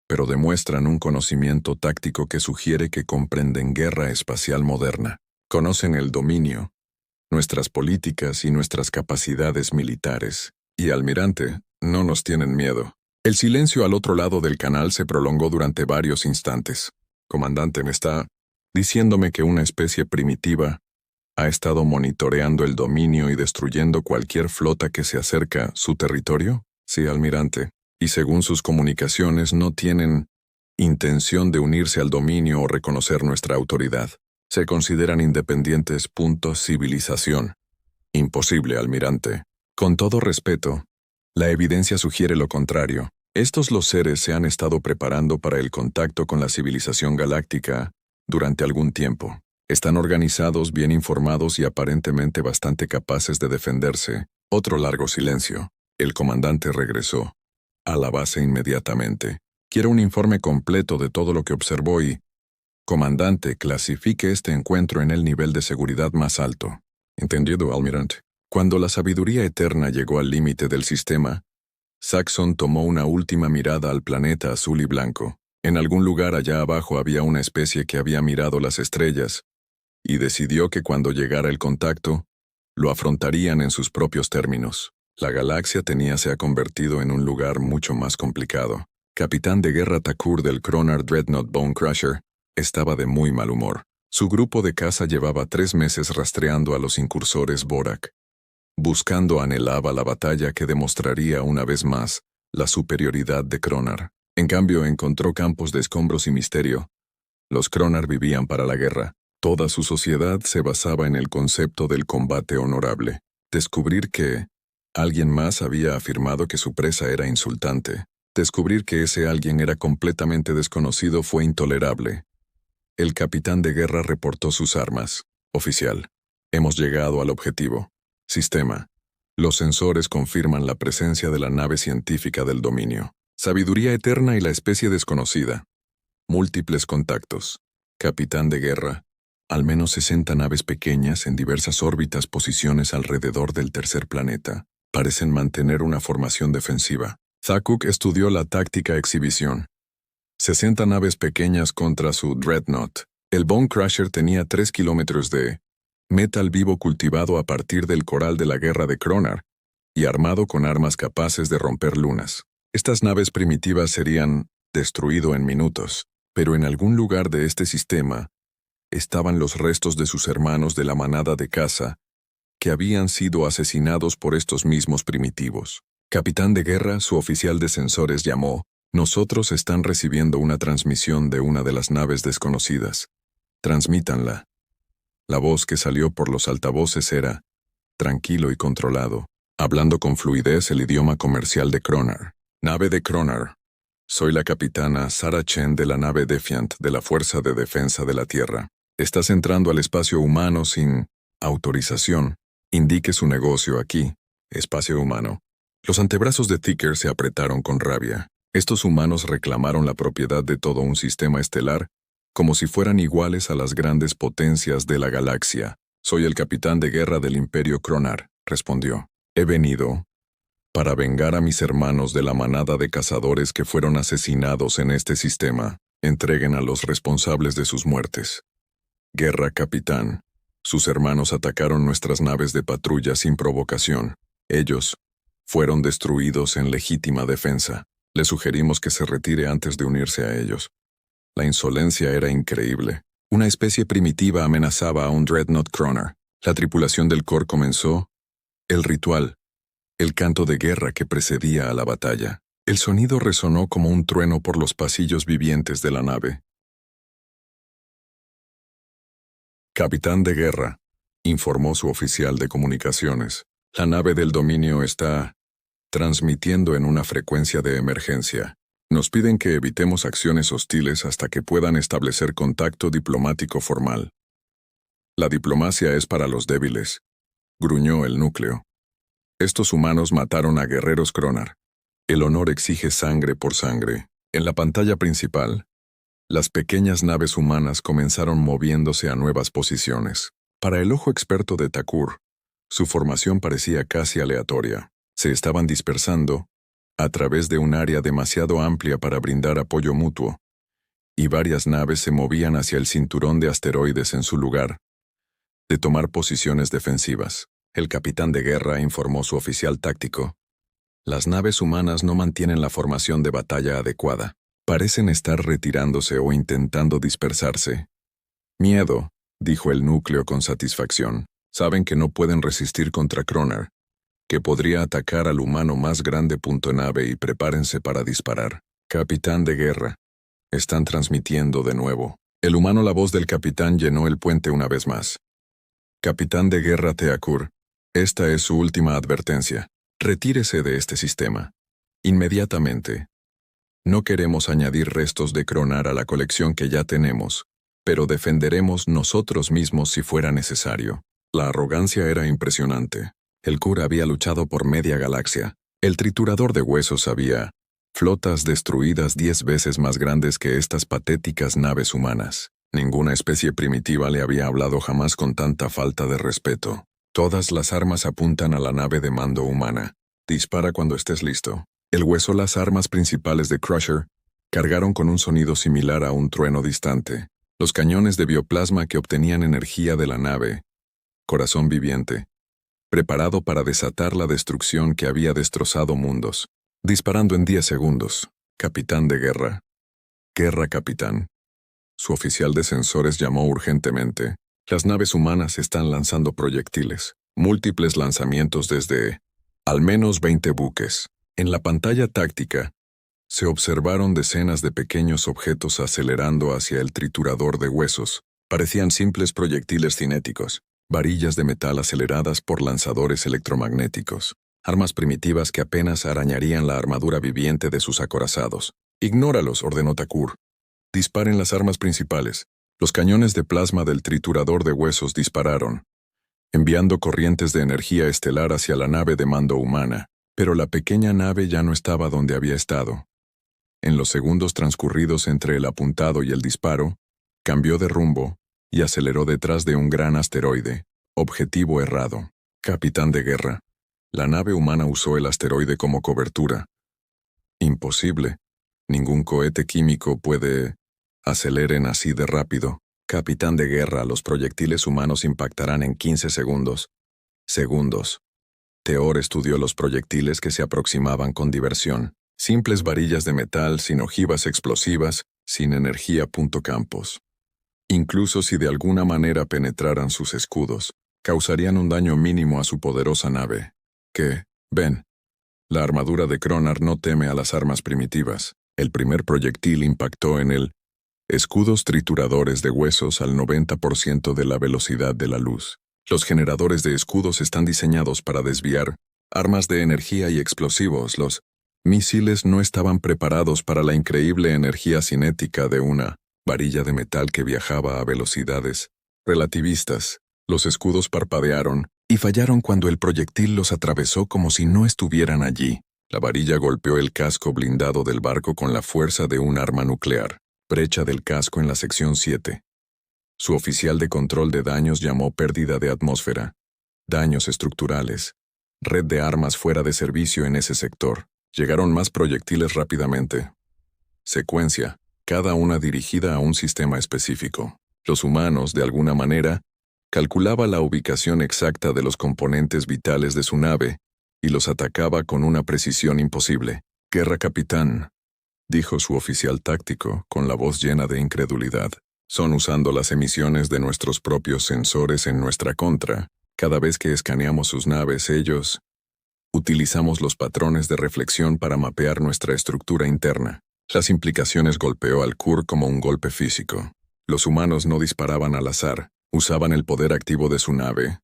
pero demuestran un conocimiento táctico que sugiere que comprenden guerra espacial moderna. Conocen el dominio, nuestras políticas y nuestras capacidades militares. Y, almirante, no nos tienen miedo. El silencio al otro lado del canal se prolongó durante varios instantes. Comandante, ¿me está diciéndome que una especie primitiva ha estado monitoreando el dominio y destruyendo cualquier flota que se acerca a su territorio? Sí, almirante. Y según sus comunicaciones no tienen intención de unirse al dominio o reconocer nuestra autoridad. Se consideran independientes. Civilización. Imposible, almirante. Con todo respeto, la evidencia sugiere lo contrario. Los seres se han estado preparando para el contacto con la civilización galáctica durante algún tiempo. Están organizados, bien informados y aparentemente bastante capaces de defenderse. Otro largo silencio. El comandante regresó a la base inmediatamente. Quiero un informe completo de todo lo que observó y... Comandante, clasifique este encuentro en el nivel de seguridad más alto. Entendido, almirante. Cuando la sabiduría eterna llegó al límite del sistema, Saxon tomó una última mirada al planeta azul y blanco. En algún lugar allá abajo había una especie que había mirado las estrellas, y decidió que cuando llegara el contacto, lo afrontarían en sus propios términos. La galaxia se ha convertido en un lugar mucho más complicado. Capitán de guerra Takur del Kronar Dreadnought Bonecrusher estaba de muy mal humor. Su grupo de caza llevaba 3 meses rastreando a los incursores Borak. Buscando anhelaba la batalla que demostraría una vez más la superioridad de Kronar. En cambio, encontró campos de escombros y misterio. Los Kronar vivían para la guerra. Toda su sociedad se basaba en el concepto del combate honorable. Descubrir que alguien más había afirmado que su presa era insultante. Descubrir que ese alguien era completamente desconocido fue intolerable. El capitán de guerra reportó sus armas. Oficial, hemos llegado al objetivo. Sistema. Los sensores confirman la presencia de la nave científica del dominio. Sabiduría eterna y la especie desconocida. Múltiples contactos. Capitán de guerra. Al menos 60 naves pequeñas en diversas órbitas posiciones alrededor del tercer planeta. Parecen mantener una formación defensiva. Zakuk estudió la táctica exhibición. 60 naves pequeñas contra su Dreadnought. El Bone Crusher tenía 3 kilómetros de metal vivo cultivado a partir del coral de la guerra de Kronar y armado con armas capaces de romper lunas. Estas naves primitivas serían destruido en minutos, pero en algún lugar de este sistema estaban los restos de sus hermanos de la manada de caza que habían sido asesinados por estos mismos primitivos. Capitán de guerra, su oficial de sensores llamó. Nosotros están recibiendo una transmisión de una de las naves desconocidas. Transmítanla. La voz que salió por los altavoces era tranquilo y controlado, hablando con fluidez el idioma comercial de Kronar. Nave de Kronar. Soy la capitana Sarah Chen de la nave Defiant de la Fuerza de Defensa de la Tierra. Estás entrando al espacio humano sin autorización. Indique su negocio aquí. Espacio humano. Los antebrazos de Ticker se apretaron con rabia. Estos humanos reclamaron la propiedad de todo un sistema estelar como si fueran iguales a las grandes potencias de la galaxia. Soy el capitán de guerra del Imperio Kronar, respondió. He venido para vengar a mis hermanos de la manada de cazadores que fueron asesinados en este sistema. Entreguen a los responsables de sus muertes. Guerra, capitán. Sus hermanos atacaron nuestras naves de patrulla sin provocación. Ellos fueron destruidos en legítima defensa. Le sugerimos que se retire antes de unirse a ellos. La insolencia era increíble. Una especie primitiva amenazaba a un Dreadnought Kronar. La tripulación del Core comenzó el ritual, el canto de guerra que precedía a la batalla. El sonido resonó como un trueno por los pasillos vivientes de la nave. Capitán de guerra, informó su oficial de comunicaciones. La nave del dominio está transmitiendo en una frecuencia de emergencia. Nos piden que evitemos acciones hostiles hasta que puedan establecer contacto diplomático formal. La diplomacia es para los débiles, gruñó el núcleo. Estos humanos mataron a guerreros Kronar. El honor exige sangre por sangre. En la pantalla principal, las pequeñas naves humanas comenzaron moviéndose a nuevas posiciones. Para el ojo experto de Takur, su formación parecía casi aleatoria. Se estaban dispersando a través de un área demasiado amplia para brindar apoyo mutuo, y varias naves se movían hacia el cinturón de asteroides en su lugar de tomar posiciones defensivas. El capitán de guerra informó su oficial táctico. Las naves humanas no mantienen la formación de batalla adecuada. Parecen estar retirándose o intentando dispersarse. Miedo, dijo el núcleo con satisfacción. Saben que no pueden resistir contra Kronar, que podría atacar al humano más grande. Nave y prepárense para disparar. Capitán de guerra. Están transmitiendo de nuevo. El humano, la voz del capitán llenó el puente una vez más. Capitán de guerra Teakur, esta es su última advertencia. Retírese de este sistema. Inmediatamente. No queremos añadir restos de Kronar a la colección que ya tenemos, pero defenderemos nosotros mismos si fuera necesario. La arrogancia era impresionante. El Cura había luchado por media galaxia. El triturador de huesos había flotas destruidas 10 veces más grandes que estas patéticas naves humanas. Ninguna especie primitiva le había hablado jamás con tanta falta de respeto. Todas las armas apuntan a la nave de mando humana. Dispara cuando estés listo. El hueso, las armas principales de Crusher, cargaron con un sonido similar a un trueno distante. Los cañones de bioplasma que obtenían energía de la nave, corazón viviente, preparado para desatar la destrucción que había destrozado mundos. Disparando en 10 segundos. Capitán de guerra. Guerra, capitán. Su oficial de sensores llamó urgentemente. Las naves humanas están lanzando proyectiles. Múltiples lanzamientos desde al menos 20 buques. En la pantalla táctica, se observaron decenas de pequeños objetos acelerando hacia el triturador de huesos. Parecían simples proyectiles cinéticos, varillas de metal aceleradas por lanzadores electromagnéticos, armas primitivas que apenas arañarían la armadura viviente de sus acorazados. Ignóralos, ordenó Takur. Disparen las armas principales. Los cañones de plasma del triturador de huesos dispararon, enviando corrientes de energía estelar hacia la nave de mando humana. Pero la pequeña nave ya no estaba donde había estado. En los segundos transcurridos entre el apuntado y el disparo, cambió de rumbo y aceleró detrás de un gran asteroide. Objetivo errado. Capitán de guerra. La nave humana usó el asteroide como cobertura. Imposible. Ningún cohete químico puede... Aceleren así de rápido. Capitán de guerra, los proyectiles humanos impactarán en 15 segundos. Segundos. Teor estudió los proyectiles que se aproximaban con diversión. Simples varillas de metal, sin ojivas explosivas, sin energía. Campos. Incluso si de alguna manera penetraran sus escudos, causarían un daño mínimo a su poderosa nave. Ven. La armadura de Kronar no teme a las armas primitivas. El primer proyectil impactó en el escudos trituradores de huesos al 90% de la velocidad de la luz. Los generadores de escudos están diseñados para desviar armas de energía y explosivos. Los misiles no estaban preparados para la increíble energía cinética de una varilla de metal que viajaba a velocidades relativistas. Los escudos parpadearon y fallaron cuando el proyectil los atravesó como si no estuvieran allí. La varilla golpeó el casco blindado del barco con la fuerza de un arma nuclear. Brecha del casco en la sección 7. Su oficial de control de daños llamó pérdida de atmósfera. Daños estructurales. Red de armas fuera de servicio en ese sector. Llegaron más proyectiles rápidamente. Secuencia. Cada una dirigida a un sistema específico. Los humanos, de alguna manera, calculaba la ubicación exacta de los componentes vitales de su nave y los atacaba con una precisión imposible. «Guerra, capitán», dijo su oficial táctico, con la voz llena de incredulidad. «Son usando las emisiones de nuestros propios sensores en nuestra contra. Cada vez que escaneamos sus naves, ellos... Utilizamos los patrones de reflexión para mapear nuestra estructura interna. Las implicaciones golpeó al Kur como un golpe físico. Los humanos no disparaban al azar, usaban el poder activo de su nave.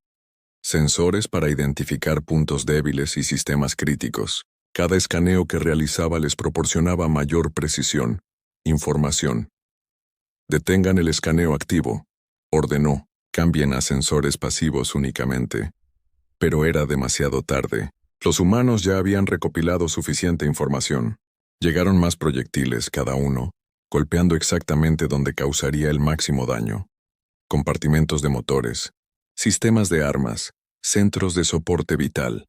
Sensores para identificar puntos débiles y sistemas críticos. Cada escaneo que realizaba les proporcionaba mayor precisión. Información. «Detengan el escaneo activo», ordenó. «Cambien a sensores pasivos únicamente». Pero era demasiado tarde. Los humanos ya habían recopilado suficiente información. Llegaron más proyectiles, cada uno, golpeando exactamente donde causaría el máximo daño. Compartimentos de motores, sistemas de armas, centros de soporte vital.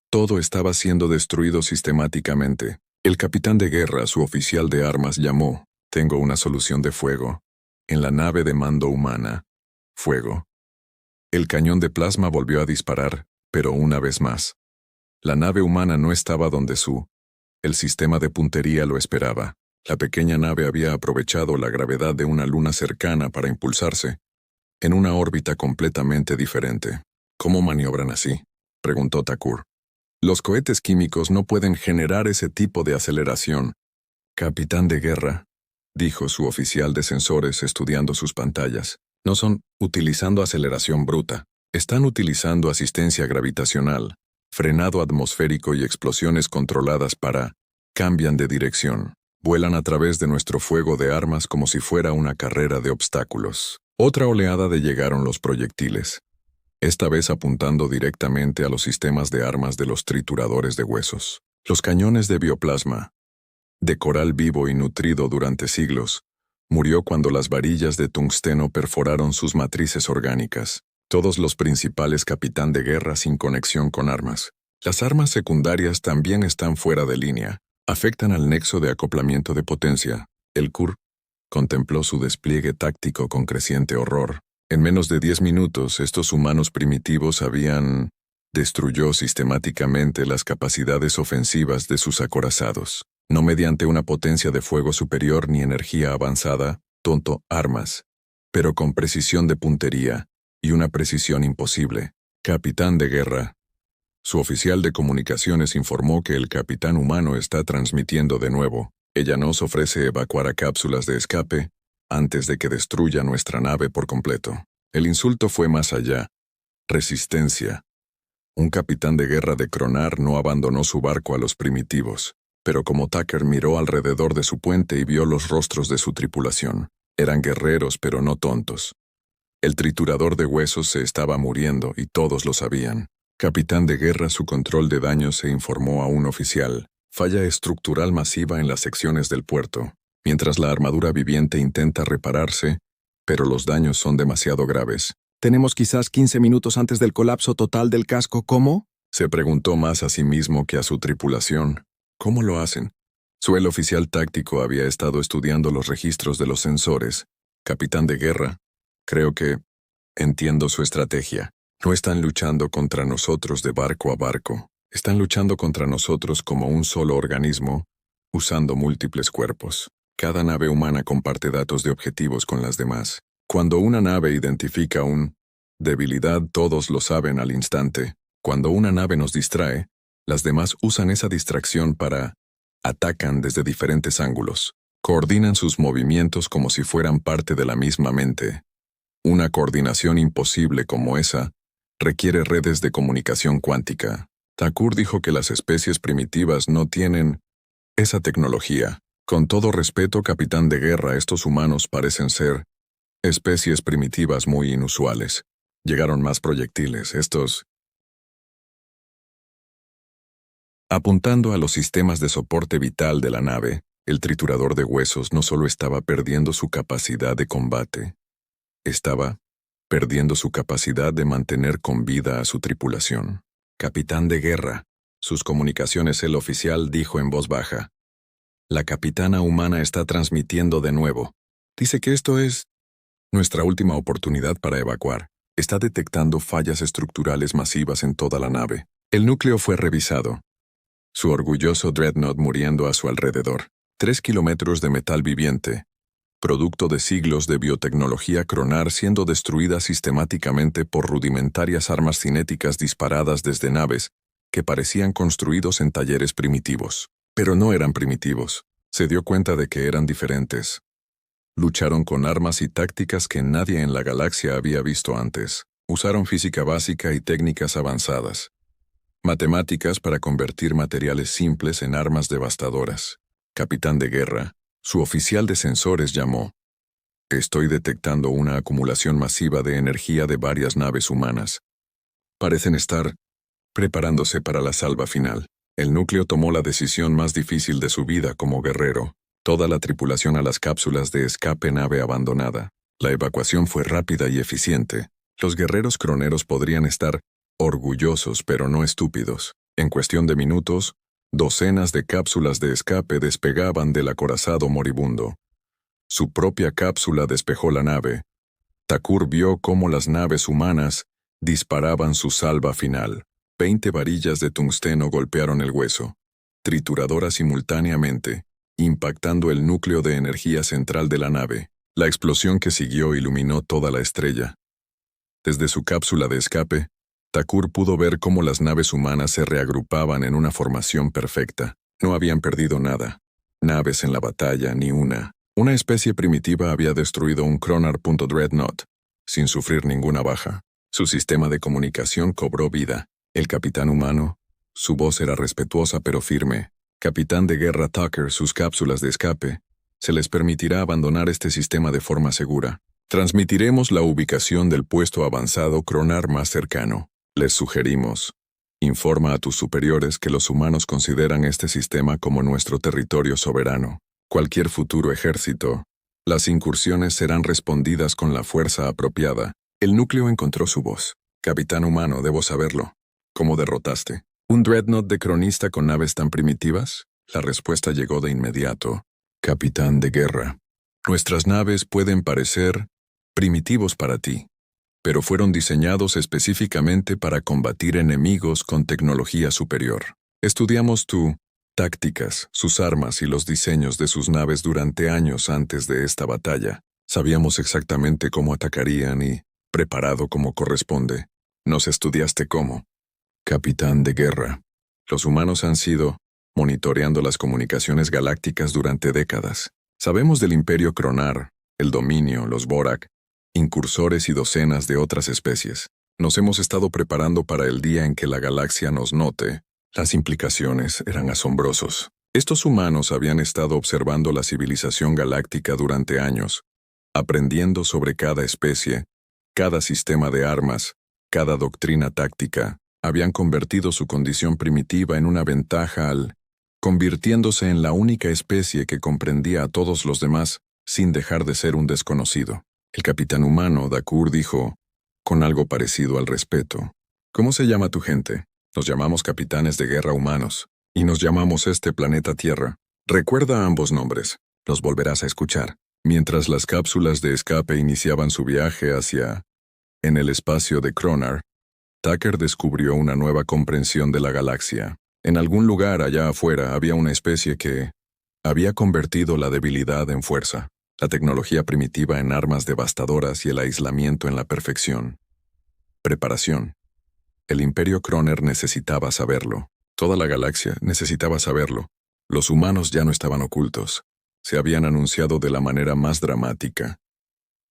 Todo estaba siendo destruido sistemáticamente. El capitán de guerra, su oficial de armas, llamó. «Tengo una solución de fuego. En la nave de mando humana. Fuego». El cañón de plasma volvió a disparar, pero una vez más. La nave humana no estaba donde el sistema de puntería lo esperaba. La pequeña nave había aprovechado la gravedad de una luna cercana para impulsarse, en una órbita completamente diferente. «¿Cómo maniobran así?», preguntó Takur. «Los cohetes químicos no pueden generar ese tipo de aceleración». «Capitán de guerra», dijo su oficial de sensores estudiando sus pantallas. «No son utilizando aceleración bruta. Están utilizando asistencia gravitacional, frenado atmosférico y explosiones controladas para... Cambian de dirección. Vuelan a través de nuestro fuego de armas como si fuera una carrera de obstáculos». Otra oleada de llegaron los proyectiles, esta vez apuntando directamente a los sistemas de armas de los trituradores de huesos. Los cañones de bioplasma, de coral vivo y nutrido durante siglos, murió cuando las varillas de tungsteno perforaron sus matrices orgánicas. Todos los principales capitán de guerra sin conexión con armas. Las armas secundarias también están fuera de línea. Afectan al nexo de acoplamiento de potencia. El Kur contempló su despliegue táctico con creciente horror. En menos de 10 minutos, estos humanos primitivos destruyó sistemáticamente las capacidades ofensivas de sus acorazados. No mediante una potencia de fuego superior ni energía avanzada, armas, pero con precisión de puntería, y una precisión imposible. «Capitán de guerra». Su oficial de comunicaciones informó que el capitán humano está transmitiendo de nuevo. «Ella nos ofrece evacuar a cápsulas de escape antes de que destruya nuestra nave por completo». El insulto fue más allá. Resistencia. Un capitán de guerra de Kronar no abandonó su barco a los primitivos, pero como Tucker miró alrededor de su puente y vio los rostros de su tripulación, eran guerreros pero no tontos. El triturador de huesos se estaba muriendo y todos lo sabían. «Capitán de guerra, su control de daños», se informó a un oficial. Falla estructural masiva en las secciones del puerto, mientras la armadura viviente intenta repararse, pero los daños son demasiado graves. Tenemos quizás 15 minutos antes del colapso total del casco. ¿Cómo? Se preguntó más a sí mismo que a su tripulación. ¿Cómo lo hacen? El oficial táctico había estado estudiando los registros de los sensores. Capitán de guerra, creo que entiendo su estrategia. No están luchando contra nosotros de barco a barco. Están luchando contra nosotros como un solo organismo, usando múltiples cuerpos. Cada nave humana comparte datos de objetivos con las demás. Cuando una nave identifica una debilidad, todos lo saben al instante. Cuando una nave nos distrae, las demás usan esa distracción para atacan desde diferentes ángulos. Coordinan sus movimientos como si fueran parte de la misma mente. Una coordinación imposible como esa requiere redes de comunicación cuántica. Thakur dijo que las especies primitivas no tienen esa tecnología. Con todo respeto, capitán de guerra, estos humanos parecen ser especies primitivas muy inusuales. Llegaron más proyectiles, estos. Apuntando a los sistemas de soporte vital de la nave, el triturador de huesos no solo estaba perdiendo su capacidad de combate, estaba perdiendo su capacidad de mantener con vida a su tripulación. Capitán de guerra, sus comunicaciones, el oficial dijo en voz baja. La capitana humana está transmitiendo de nuevo. Dice que esto es nuestra última oportunidad para evacuar. Está detectando fallas estructurales masivas en toda la nave. El núcleo fue revisado. Su orgulloso dreadnought muriendo a su alrededor. 3 kilómetros de metal viviente, producto de siglos de biotecnología cronar siendo destruida sistemáticamente por rudimentarias armas cinéticas disparadas desde naves que parecían construidos en talleres primitivos. Pero no eran primitivos. Se dio cuenta de que eran diferentes. Lucharon con armas y tácticas que nadie en la galaxia había visto antes. Usaron física básica y técnicas avanzadas. Matemáticas para convertir materiales simples en armas devastadoras. Capitán de guerra, su oficial de sensores llamó. Estoy detectando una acumulación masiva de energía de varias naves humanas. Parecen estar preparándose para la salva final. El núcleo tomó la decisión más difícil de su vida como guerrero. Toda la tripulación a las cápsulas de escape, nave abandonada. La evacuación fue rápida y eficiente. Los guerreros croneros podrían estar orgullosos pero no estúpidos. En cuestión de minutos, docenas de cápsulas de escape despegaban del acorazado moribundo. Su propia cápsula despejó la nave. Thakur vio cómo las naves humanas disparaban su salva final. 20 varillas de tungsteno golpearon el hueso, trituradoras simultáneamente, impactando el núcleo de energía central de la nave. La explosión que siguió iluminó toda la estrella. Desde su cápsula de escape, Thakur pudo ver cómo las naves humanas se reagrupaban en una formación perfecta. No habían perdido nada. Naves en la batalla, ni una. Una especie primitiva había destruido un Cronar.Dreadnought, sin sufrir ninguna baja. Su sistema de comunicación cobró vida. El capitán humano, su voz era respetuosa pero firme. Capitán de guerra Tucker, sus cápsulas de escape. Se les permitirá abandonar este sistema de forma segura. Transmitiremos la ubicación del puesto avanzado Cronar más cercano. Les sugerimos. Informa a tus superiores que los humanos consideran este sistema como nuestro territorio soberano. Cualquier futuro ejército. Las incursiones serán respondidas con la fuerza apropiada. El núcleo encontró su voz. Capitán humano, debo saberlo. ¿Cómo derrotaste un dreadnought de cronista con naves tan primitivas? La respuesta llegó de inmediato. Capitán de guerra. Nuestras naves pueden parecer primitivos para ti, pero fueron diseñados específicamente para combatir enemigos con tecnología superior. Estudiamos tus tácticas, sus armas y los diseños de sus naves durante años antes de esta batalla. Sabíamos exactamente cómo atacarían y, preparado como corresponde, nos estudiaste cómo. Capitán de guerra. Los humanos han sido monitoreando las comunicaciones galácticas durante décadas. Sabemos del Imperio Cronar, el dominio, los Borak, incursores y docenas de otras especies. Nos hemos estado preparando para el día en que la galaxia nos note. Las implicaciones eran asombrosos. Estos humanos habían estado observando la civilización galáctica durante años, aprendiendo sobre cada especie, cada sistema de armas, cada doctrina táctica. Habían convertido su condición primitiva en una ventaja al convirtiéndose en la única especie que comprendía a todos los demás, sin dejar de ser un desconocido. El capitán humano, Dakur, dijo, con algo parecido al respeto: ¿Cómo se llama tu gente? Nos llamamos capitanes de guerra humanos, y nos llamamos este planeta Tierra. Recuerda ambos nombres, los volverás a escuchar. Mientras las cápsulas de escape iniciaban su viaje hacia... En el espacio de Kronar, Tucker descubrió una nueva comprensión de la galaxia. En algún lugar allá afuera había una especie que había convertido la debilidad en fuerza, la tecnología primitiva en armas devastadoras y el aislamiento en la perfección. Preparación. El Imperio Kroner necesitaba saberlo. Toda la galaxia necesitaba saberlo. Los humanos ya no estaban ocultos. Se habían anunciado de la manera más dramática.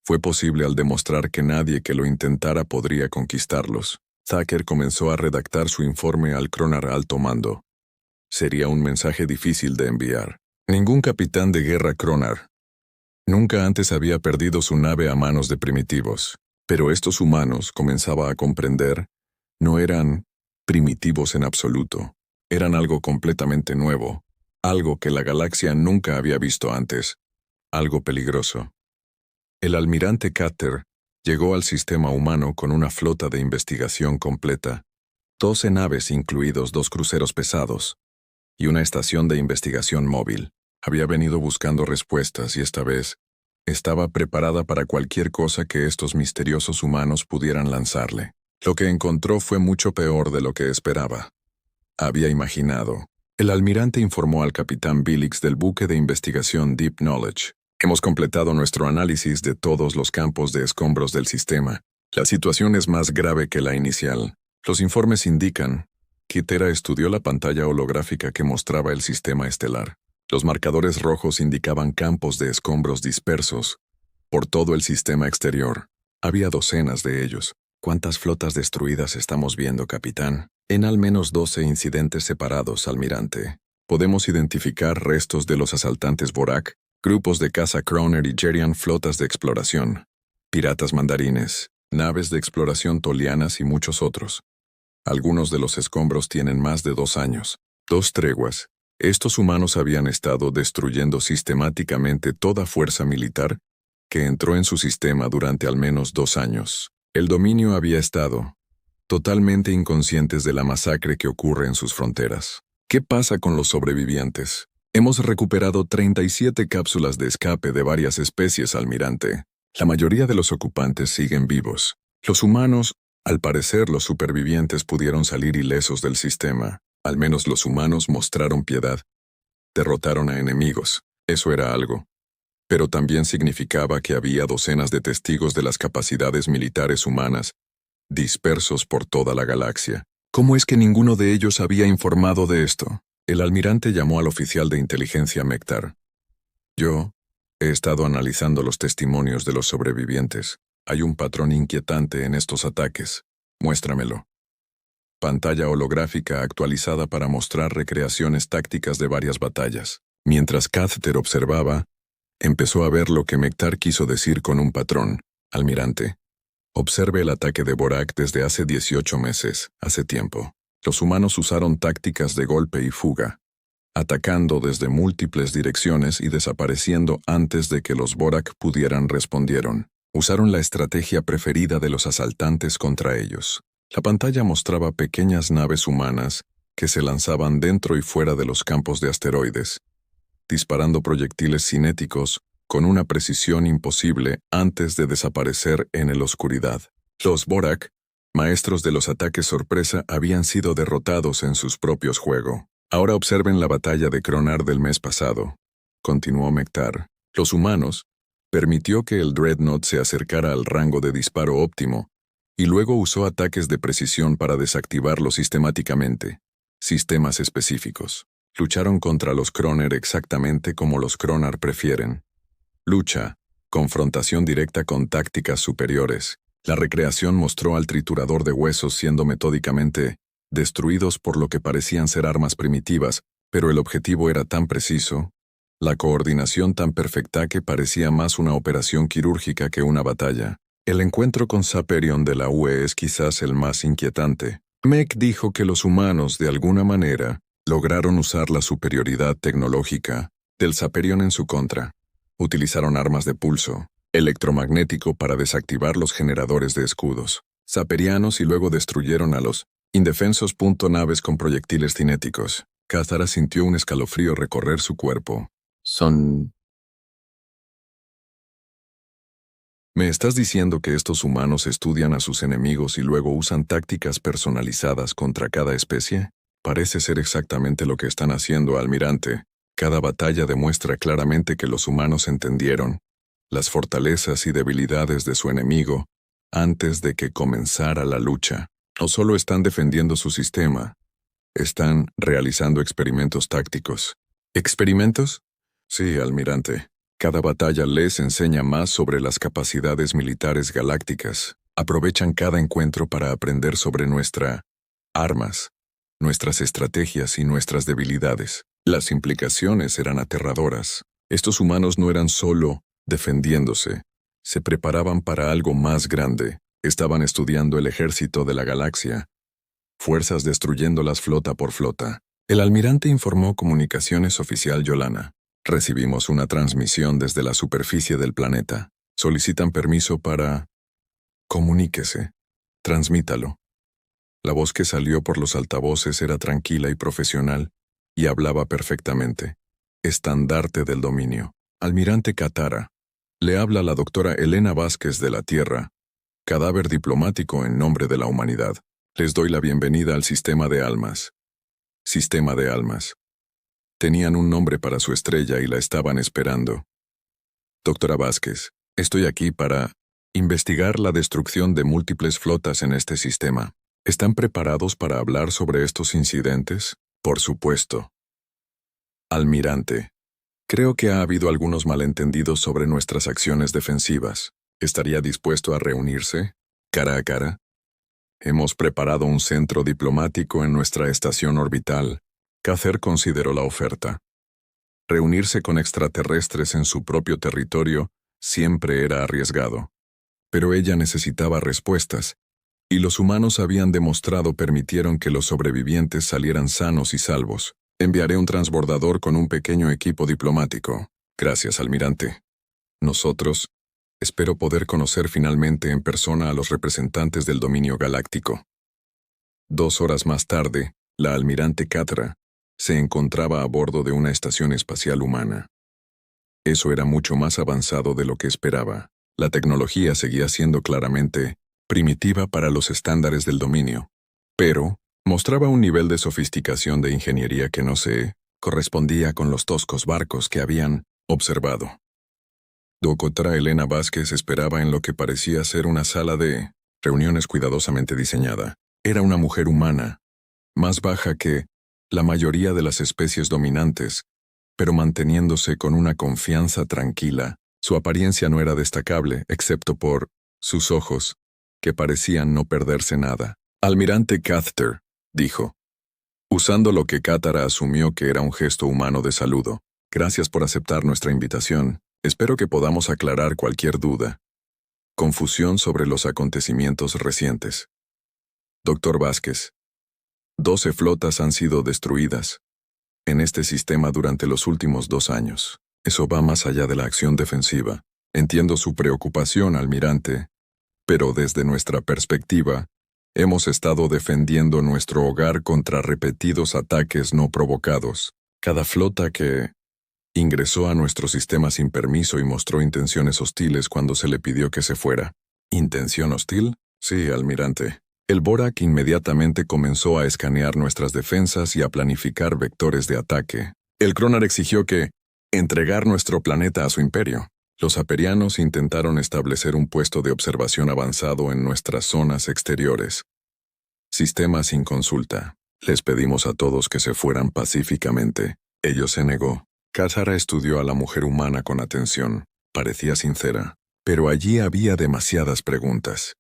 Fue posible al demostrar que nadie que lo intentara podría conquistarlos. Tucker comenzó a redactar su informe al Kronar Alto Mando. Sería un mensaje difícil de enviar. Ningún capitán de guerra Kronar nunca antes había perdido su nave a manos de primitivos. Pero estos humanos, comenzaba a comprender, no eran primitivos en absoluto. Eran algo completamente nuevo, algo que la galaxia nunca había visto antes, algo peligroso. El almirante Carter llegó al sistema humano con una flota de investigación completa, 12 naves incluidos 2 cruceros pesados, y una estación de investigación móvil. Había venido buscando respuestas y esta vez estaba preparada para cualquier cosa que estos misteriosos humanos pudieran lanzarle. Lo que encontró fue mucho peor de lo que esperaba. Había imaginado. El almirante informó al capitán Billix del buque de investigación Deep Knowledge. Hemos completado nuestro análisis de todos los campos de escombros del sistema. La situación es más grave que la inicial. Los informes indican. Kitera estudió la pantalla holográfica que mostraba el sistema estelar. Los marcadores rojos indicaban campos de escombros dispersos por todo el sistema exterior. Había docenas de ellos. ¿Cuántas flotas destruidas estamos viendo, capitán? En al menos 12 incidentes separados, almirante. Podemos identificar restos de los asaltantes Borak, grupos de caza Kroner y Jerian, flotas de exploración, piratas mandarines, naves de exploración tolianas y muchos otros. Algunos de los escombros tienen más de 2 años. 2 treguas. Estos humanos habían estado destruyendo sistemáticamente toda fuerza militar que entró en su sistema durante al menos 2 años. El dominio había estado totalmente inconscientes de la masacre que ocurre en sus fronteras. ¿Qué pasa con los sobrevivientes? Hemos recuperado 37 cápsulas de escape de varias especies, almirante. La mayoría de los ocupantes siguen vivos. Los humanos, al parecer los supervivientes pudieron salir ilesos del sistema. Al menos los humanos mostraron piedad. Derrotaron a enemigos. Eso era algo. Pero también significaba que había docenas de testigos de las capacidades militares humanas, dispersos por toda la galaxia. ¿Cómo es que ninguno de ellos había informado de esto? El almirante llamó al oficial de inteligencia Mektar. Yo he estado analizando los testimonios de los sobrevivientes. Hay un patrón inquietante en estos ataques. Muéstramelo. Pantalla holográfica actualizada para mostrar recreaciones tácticas de varias batallas. Mientras Catheter observaba, empezó a ver lo que Mektar quiso decir con un patrón. Almirante, observe el ataque de Borak desde hace 18 meses, hace tiempo. Los humanos usaron tácticas de golpe y fuga, atacando desde múltiples direcciones y desapareciendo antes de que los Borak pudieran respondieron. Usaron la estrategia preferida de los asaltantes contra ellos. La pantalla mostraba pequeñas naves humanas que se lanzaban dentro y fuera de los campos de asteroides, disparando proyectiles cinéticos con una precisión imposible antes de desaparecer en la oscuridad. Los Borak, maestros de los ataques sorpresa, habían sido derrotados en sus propios juegos. Ahora observen la batalla de Kronar del mes pasado, continuó Mektar. Los humanos permitió que el Dreadnought se acercara al rango de disparo óptimo y luego usó ataques de precisión para desactivarlo sistemáticamente. Sistemas específicos. Lucharon contra los Kroner exactamente como los Kronar prefieren. Lucha, confrontación directa con tácticas superiores. La recreación mostró al triturador de huesos siendo metódicamente destruidos por lo que parecían ser armas primitivas, pero el objetivo era tan preciso, la coordinación tan perfecta que parecía más una operación quirúrgica que una batalla. El encuentro con Saperion de la UE es quizás el más inquietante. Mek dijo que los humanos, de alguna manera, Lograron usar la superioridad tecnológica del Saperion en su contra. Utilizaron armas de pulso electromagnético para desactivar los generadores de escudos saperianos y luego destruyeron a los indefensos naves con proyectiles cinéticos. Cathara sintió un escalofrío recorrer su cuerpo. ¿Me estás diciendo que estos humanos estudian a sus enemigos y luego usan tácticas personalizadas contra cada especie? Parece ser exactamente lo que están haciendo, almirante. Cada batalla demuestra claramente que los humanos entendieron las fortalezas y debilidades de su enemigo antes de que comenzara la lucha. No solo están defendiendo su sistema, están realizando experimentos tácticos. ¿Experimentos? Sí, almirante. Cada batalla les enseña más sobre las capacidades militares galácticas. Aprovechan cada encuentro para aprender sobre nuestras armas, nuestras estrategias y nuestras debilidades. Las implicaciones eran aterradoras. Estos humanos no eran solo defendiéndose, se preparaban para algo más grande. Estaban estudiando el ejército de la galaxia, fuerzas destruyéndolas flota por flota. El almirante informó Comunicaciones Oficial Yolana. Recibimos una transmisión desde la superficie del planeta. Solicitan permiso para... Comuníquese. Transmítalo. La voz que salió por los altavoces era tranquila y profesional, y hablaba perfectamente. Estandarte del dominio. Almirante Cathara. Le habla la doctora Elena Vázquez de la Tierra. Cadáver diplomático en nombre de la humanidad. Les doy la bienvenida al sistema de almas. Sistema de almas. Tenían un nombre para su estrella y la estaban esperando. Doctora Vázquez, estoy aquí para investigar la destrucción de múltiples flotas en este sistema. ¿Están preparados para hablar sobre estos incidentes? Por supuesto. Almirante, creo que ha habido algunos malentendidos sobre nuestras acciones defensivas. ¿Estaría dispuesto a reunirse, cara a cara? Hemos preparado un centro diplomático en nuestra estación orbital. Cather consideró la oferta. Reunirse con extraterrestres en su propio territorio siempre era arriesgado. Pero ella necesitaba respuestas, y los humanos habían demostrado permitieron que los sobrevivientes salieran sanos y salvos. Enviaré un transbordador con un pequeño equipo diplomático. Gracias, almirante. Nosotros, espero poder conocer finalmente en persona a los representantes del dominio galáctico. 2 horas más tarde, la almirante Cathara se encontraba a bordo de una estación espacial humana. Eso era mucho más avanzado de lo que esperaba. La tecnología seguía siendo claramente primitiva para los estándares del dominio, pero mostraba un nivel de sofisticación de ingeniería que no se correspondía con los toscos barcos que habían observado. Doctora Elena Vázquez esperaba en lo que parecía ser una sala de reuniones cuidadosamente diseñada. Era una mujer humana, más baja que la mayoría de las especies dominantes, pero manteniéndose con una confianza tranquila. Su apariencia no era destacable, excepto por sus ojos, que parecían no perderse nada. Almirante Cathter, dijo, usando lo que Cathara asumió que era un gesto humano de saludo. Gracias por aceptar nuestra invitación. Espero que podamos aclarar cualquier duda. Confusión sobre los acontecimientos recientes. Doctor Vázquez, 12 flotas han sido destruidas en este sistema durante los últimos 2 años. Eso va más allá de la acción defensiva. Entiendo su preocupación, almirante, pero desde nuestra perspectiva, hemos estado defendiendo nuestro hogar contra repetidos ataques no provocados. Cada flota que ingresó a nuestro sistema sin permiso y mostró intenciones hostiles cuando se le pidió que se fuera. ¿Intención hostil? Sí, almirante. El Borak inmediatamente comenzó a escanear nuestras defensas y a planificar vectores de ataque. El Kronar exigió que entregar nuestro planeta a su imperio. Los aperianos intentaron establecer un puesto de observación avanzado en nuestras zonas exteriores. Sistema sin consulta. Les pedimos a todos que se fueran pacíficamente. Ellos se negó. Cathara estudió a la mujer humana con atención. Parecía sincera, pero allí había demasiadas preguntas.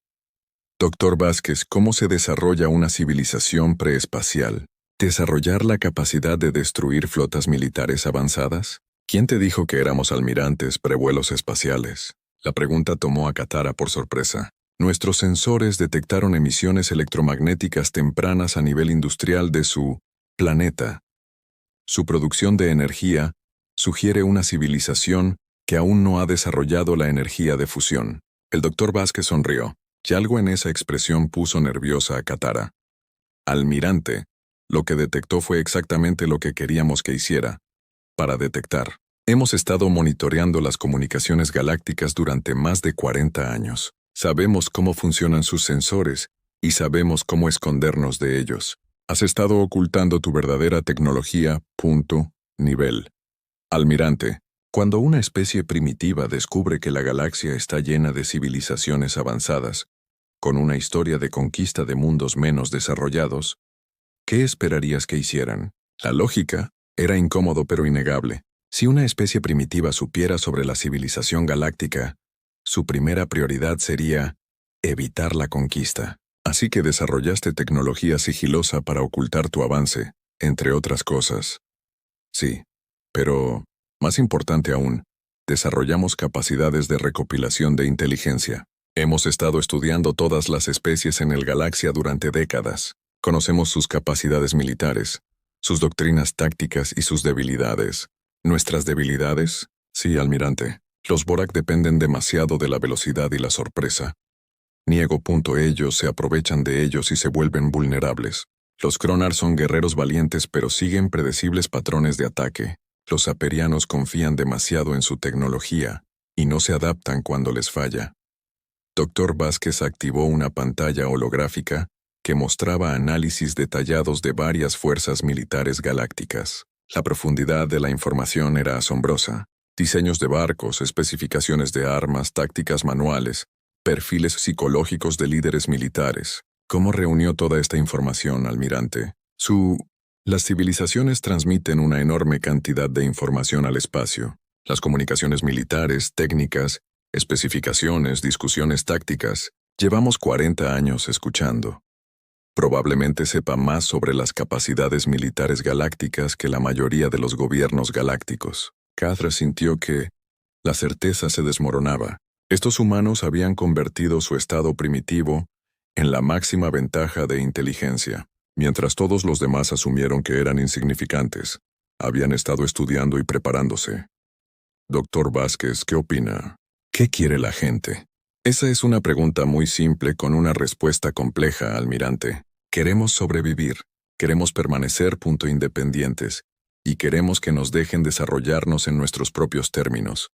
Doctor Vázquez, ¿cómo se desarrolla una civilización preespacial? ¿Desarrollar la capacidad de destruir flotas militares avanzadas? ¿Quién te dijo que éramos almirantes prevuelos espaciales? La pregunta tomó a Cathara por sorpresa. Nuestros sensores detectaron emisiones electromagnéticas tempranas a nivel industrial de su planeta. Su producción de energía sugiere una civilización que aún no ha desarrollado la energía de fusión. El doctor Vázquez sonrió, y algo en esa expresión puso nerviosa a Katara. Almirante, lo que detectó fue exactamente lo que queríamos que hiciera. Para detectar. Hemos estado monitoreando las comunicaciones galácticas durante más de 40 años. Sabemos cómo funcionan sus sensores y sabemos cómo escondernos de ellos. Has estado ocultando tu verdadera tecnología, nivel. Almirante, cuando una especie primitiva descubre que la galaxia está llena de civilizaciones avanzadas, con una historia de conquista de mundos menos desarrollados, ¿qué esperarías que hicieran? La lógica era incómodo pero innegable. Si una especie primitiva supiera sobre la civilización galáctica, su primera prioridad sería evitar la conquista. Así que desarrollaste tecnología sigilosa para ocultar tu avance, entre otras cosas. Sí, pero, más importante aún, desarrollamos capacidades de recopilación de inteligencia. Hemos estado estudiando todas las especies en el galaxia durante décadas. Conocemos sus capacidades militares, sus doctrinas tácticas y sus debilidades. ¿Nuestras debilidades? Sí, almirante. Los Borak dependen demasiado de la velocidad y la sorpresa. Niego. Ellos se aprovechan de ellos y se vuelven vulnerables. Los Kronar son guerreros valientes pero siguen predecibles patrones de ataque. Los Aperianos confían demasiado en su tecnología y no se adaptan cuando les falla. Dr. Vázquez activó una pantalla holográfica que mostraba análisis detallados de varias fuerzas militares galácticas. La profundidad de la información era asombrosa. Diseños de barcos, especificaciones de armas, tácticas manuales, perfiles psicológicos de líderes militares. ¿Cómo reunió toda esta información, almirante? Las civilizaciones transmiten una enorme cantidad de información al espacio. Las comunicaciones militares, técnicas, especificaciones, discusiones tácticas. Llevamos 40 años escuchando. Probablemente sepa más sobre las capacidades militares galácticas que la mayoría de los gobiernos galácticos. Katara sintió que la certeza se desmoronaba. Estos humanos habían convertido su estado primitivo en la máxima ventaja de inteligencia, mientras todos los demás asumieron que eran insignificantes. Habían estado estudiando y preparándose. Doctor Vázquez, ¿qué opina? ¿Qué quiere la gente? Esa es una pregunta muy simple con una respuesta compleja, almirante. Queremos sobrevivir, queremos permanecer independientes, y queremos que nos dejen desarrollarnos en nuestros propios términos.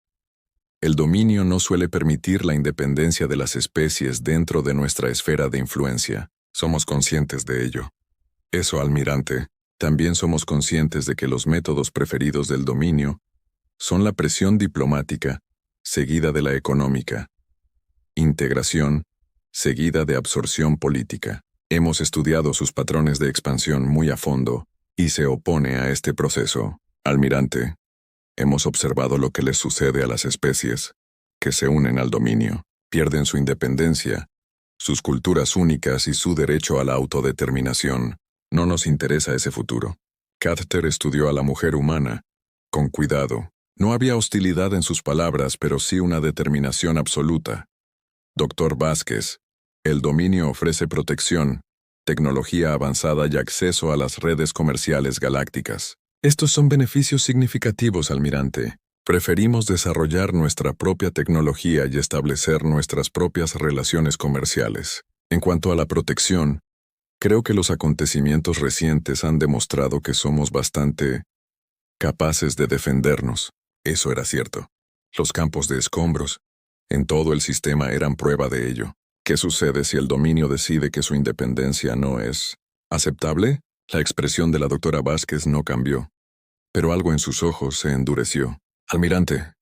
El dominio no suele permitir la independencia de las especies dentro de nuestra esfera de influencia. Somos conscientes de ello. Eso, almirante, también somos conscientes de que los métodos preferidos del dominio son la presión diplomática, seguida de la económica. Integración, seguida de absorción política. Hemos estudiado sus patrones de expansión muy a fondo y se opone a este proceso. Almirante, hemos observado lo que les sucede a las especies que se unen al dominio. Pierden su independencia, sus culturas únicas y su derecho a la autodeterminación. No nos interesa ese futuro. Katara estudió a la mujer humana con cuidado. No había hostilidad en sus palabras, pero sí una determinación absoluta. Doctor Vázquez, el dominio ofrece protección, tecnología avanzada y acceso a las redes comerciales galácticas. Estos son beneficios significativos, almirante. Preferimos desarrollar nuestra propia tecnología y establecer nuestras propias relaciones comerciales. En cuanto a la protección, creo que los acontecimientos recientes han demostrado que somos bastante capaces de defendernos. Eso era cierto. Los campos de escombros en todo el sistema eran prueba de ello. ¿Qué sucede si el dominio decide que su independencia no es aceptable? La expresión de la doctora Vázquez no cambió, pero algo en sus ojos se endureció. Almirante,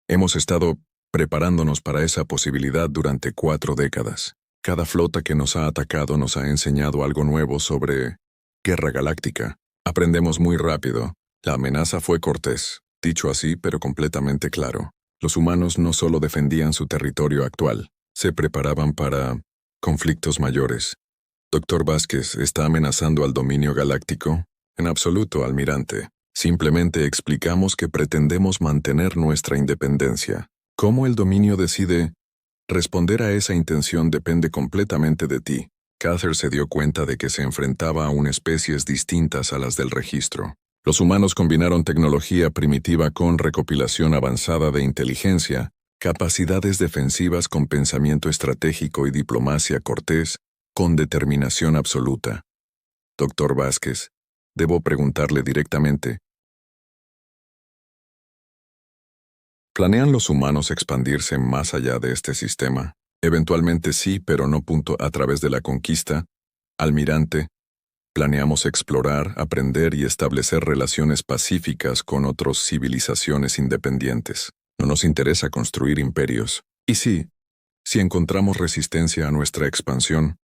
hemos estado preparándonos para esa posibilidad durante 4 décadas. Cada flota que nos ha atacado nos ha enseñado algo nuevo sobre guerra galáctica. Aprendemos muy rápido. La amenaza fue cortés, dicho así, pero completamente claro. Los humanos no solo defendían su territorio actual, se preparaban para conflictos mayores. Doctor Vázquez, ¿está amenazando al dominio galáctico? En absoluto, almirante. Simplemente explicamos que pretendemos mantener nuestra independencia. ¿Cómo el dominio decide? Responder a esa intención depende completamente de ti. Katara se dio cuenta de que se enfrentaba a especies distintas a las del registro. Los humanos combinaron tecnología primitiva con recopilación avanzada de inteligencia, capacidades defensivas con pensamiento estratégico y diplomacia cortés, con determinación absoluta. Doctor Vázquez, debo preguntarle directamente. ¿Planean los humanos expandirse más allá de este sistema? Eventualmente sí, pero no a través de la conquista. Almirante, planeamos explorar, aprender y establecer relaciones pacíficas con otras civilizaciones independientes. No nos interesa construir imperios. Y sí, si encontramos resistencia a nuestra expansión,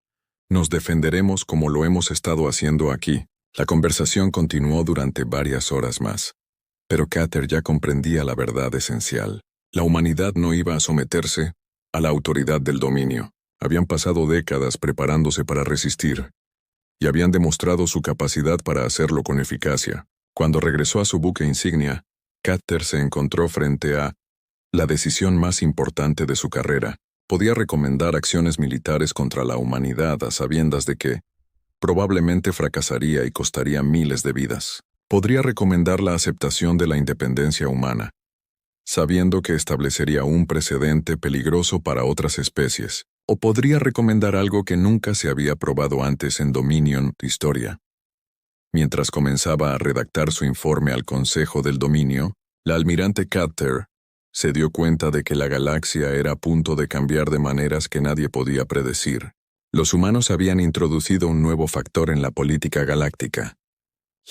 nos defenderemos como lo hemos estado haciendo aquí. La conversación continuó durante varias horas más. Pero Cater ya comprendía la verdad esencial. La humanidad no iba a someterse a la autoridad del dominio. Habían pasado décadas preparándose para resistir, y habían demostrado su capacidad para hacerlo con eficacia. Cuando regresó a su buque insignia, Cater se encontró frente a la decisión más importante de su carrera. Podía recomendar acciones militares contra la humanidad a sabiendas de que probablemente fracasaría y costaría miles de vidas. Podría recomendar la aceptación de la independencia humana, sabiendo que establecería un precedente peligroso para otras especies. O podría recomendar algo que nunca se había probado antes en Dominion Historia. Mientras comenzaba a redactar su informe al Consejo del Dominio, la almirante Cater se dio cuenta de que la galaxia era a punto de cambiar de maneras que nadie podía predecir. Los humanos habían introducido un nuevo factor en la política galáctica: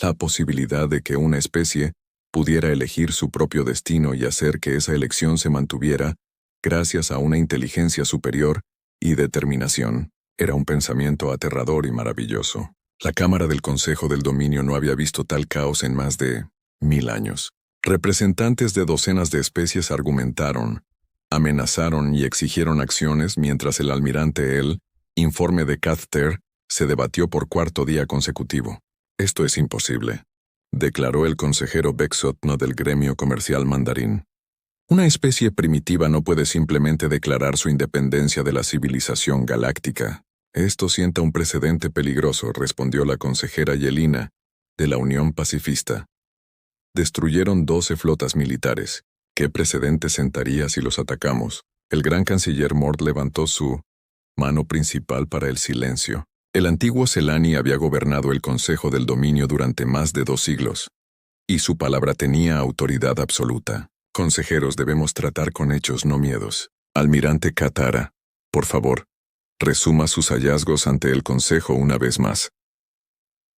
la posibilidad de que una especie pudiera elegir su propio destino y hacer que esa elección se mantuviera gracias a una inteligencia superior y determinación. Era un pensamiento aterrador y maravilloso. La Cámara del Consejo del Dominio no había visto tal caos en más de 1000 años. Representantes de docenas de especies argumentaron, amenazaron y exigieron acciones mientras el almirante informe de Cater, se debatió por cuarto día consecutivo. Esto es imposible, declaró el consejero Bexotno del gremio comercial mandarín. Una especie primitiva no puede simplemente declarar su independencia de la civilización galáctica. Esto sienta un precedente peligroso, respondió la consejera Yelena, de la Unión Pacifista. Destruyeron 12 flotas militares. ¿Qué precedente sentaría si los atacamos? El gran canciller Mort levantó su mano principal para el silencio. El antiguo Celani había gobernado el Consejo del Dominio durante más de 2 siglos, y su palabra tenía autoridad absoluta. Consejeros, debemos tratar con hechos, no miedos. Almirante Katara, por favor, resuma sus hallazgos ante el Consejo una vez más.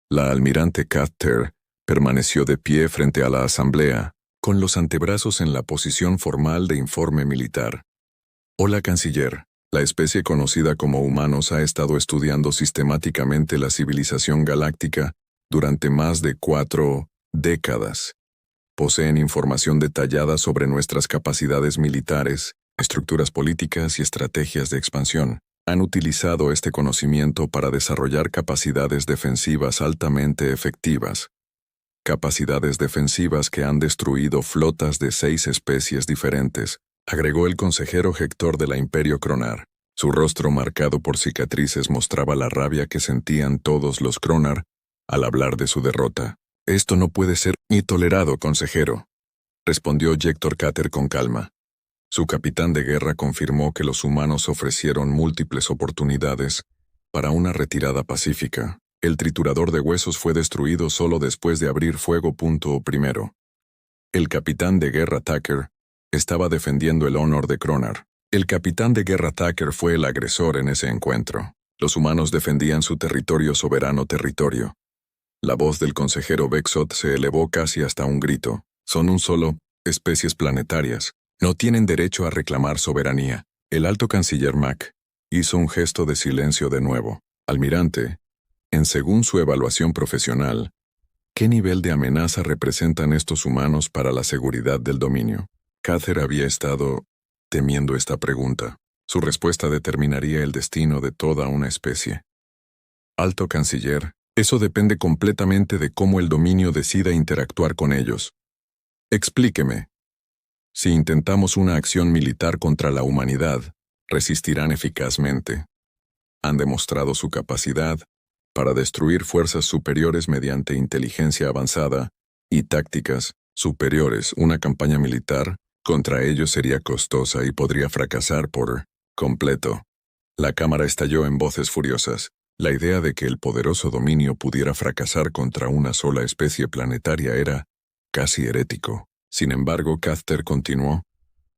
La almirante Cater permaneció de pie frente a la asamblea, con los antebrazos en la posición formal de informe militar. Hola, canciller. La especie conocida como humanos ha estado estudiando sistemáticamente la civilización galáctica durante más de 4 décadas. Poseen información detallada sobre nuestras capacidades militares, estructuras políticas y estrategias de expansión. Han utilizado este conocimiento para desarrollar capacidades defensivas altamente efectivas. Capacidades defensivas que han destruido flotas de 6 especies diferentes, agregó el consejero Héctor de la Imperio Cronar. Su rostro marcado por cicatrices mostraba la rabia que sentían todos los Cronar al hablar de su derrota. Esto no puede ser ni tolerado, consejero, respondió Héctor Cater con calma. Su capitán de guerra confirmó que los humanos ofrecieron múltiples oportunidades para una retirada pacífica. El triturador de huesos fue destruido solo después de abrir fuego. Primero. El capitán de guerra Tucker estaba defendiendo el honor de Cronar. El capitán de guerra Tucker fue el agresor en ese encuentro. Los humanos defendían su soberano territorio. La voz del consejero Bexot se elevó casi hasta un grito. Son un solo, especies planetarias. No tienen derecho a reclamar soberanía. El alto canciller Mack hizo un gesto de silencio de nuevo. Almirante, según su evaluación profesional, ¿qué nivel de amenaza representan estos humanos para la seguridad del dominio? Cater había estado temiendo esta pregunta. Su respuesta determinaría el destino de toda una especie. Alto canciller, eso depende completamente de cómo el dominio decida interactuar con ellos. Explíqueme. Si intentamos una acción militar contra la humanidad, resistirán eficazmente. Han demostrado su capacidad para destruir fuerzas superiores mediante inteligencia avanzada y tácticas superiores. Una campaña militar contra ellos sería costosa y podría fracasar por completo. La cámara estalló en voces furiosas. La idea de que el poderoso dominio pudiera fracasar contra una sola especie planetaria era casi herético. Sin embargo, Caster continuó,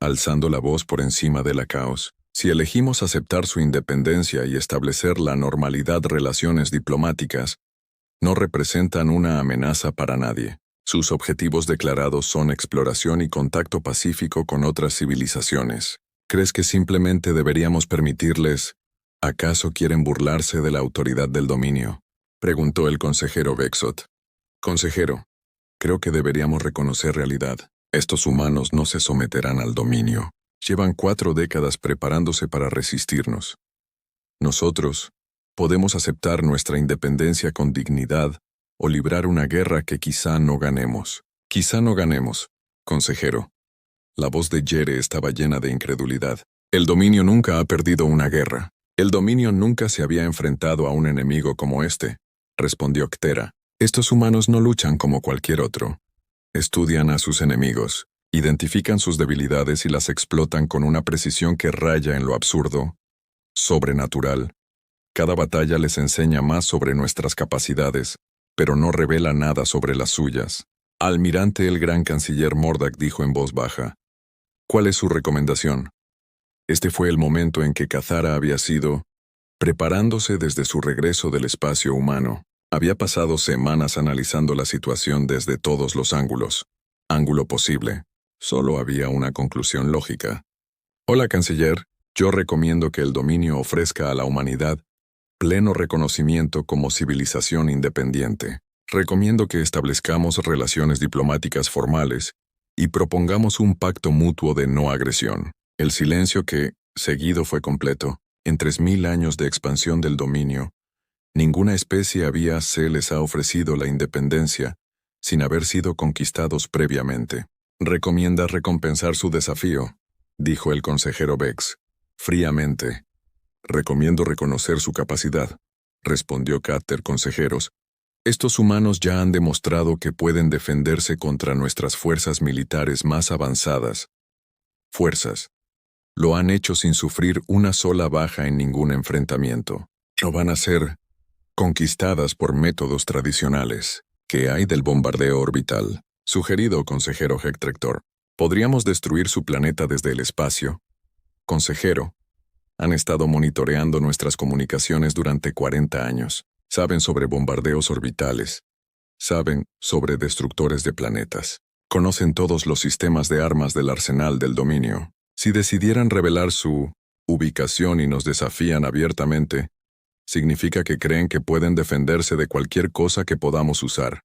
alzando la voz por encima de la caos. Si elegimos aceptar su independencia y establecer la normalidad, relaciones diplomáticas no representan una amenaza para nadie. Sus objetivos declarados son exploración y contacto pacífico con otras civilizaciones. ¿Crees que simplemente deberíamos permitirles? ¿Acaso quieren burlarse de la autoridad del dominio?, preguntó el consejero Bexot. Consejero, creo que deberíamos reconocer realidad. Estos humanos no se someterán al dominio. Llevan 4 décadas preparándose para resistirnos. Nosotros podemos aceptar nuestra independencia con dignidad o librar una guerra que quizá no ganemos. Quizá no ganemos, consejero. La voz de Yere estaba llena de incredulidad. El dominio nunca ha perdido una guerra. El dominio nunca se había enfrentado a un enemigo como este, respondió Ctera. Estos humanos no luchan como cualquier otro. Estudian a sus enemigos, identifican sus debilidades y las explotan con una precisión que raya en lo absurdo, sobrenatural. Cada batalla les enseña más sobre nuestras capacidades, pero no revela nada sobre las suyas. Almirante, el gran canciller Mordak dijo en voz baja. ¿Cuál es su recomendación? Este fue el momento en que Cathara había sido preparándose desde su regreso del espacio humano. Había pasado semanas analizando la situación desde todos los ángulos. Ángulo posible. Solo había una conclusión lógica. Hola, canciller. Yo recomiendo que el dominio ofrezca a la humanidad pleno reconocimiento como civilización independiente. Recomiendo que establezcamos relaciones diplomáticas formales y propongamos un pacto mutuo de no agresión. El silencio que, seguido, fue completo. En 3000 años de expansión del dominio, ninguna especie se les ha ofrecido la independencia sin haber sido conquistados previamente. Recomienda recompensar su desafío, dijo el consejero Vex, fríamente. Recomiendo reconocer su capacidad, respondió Cater. Consejeros, estos humanos ya han demostrado que pueden defenderse contra nuestras fuerzas militares más avanzadas. Fuerzas. Lo han hecho sin sufrir una sola baja en ningún enfrentamiento. No van a ser conquistadas por métodos tradicionales. ¿Qué hay del bombardeo orbital? Sugerido, consejero Hectrector. ¿Podríamos destruir su planeta desde el espacio? Consejero, han estado monitoreando nuestras comunicaciones durante 40 años. Saben sobre bombardeos orbitales. Saben sobre destructores de planetas. Conocen todos los sistemas de armas del arsenal del dominio. Si decidieran revelar su ubicación y nos desafían abiertamente, significa que creen que pueden defenderse de cualquier cosa que podamos usar.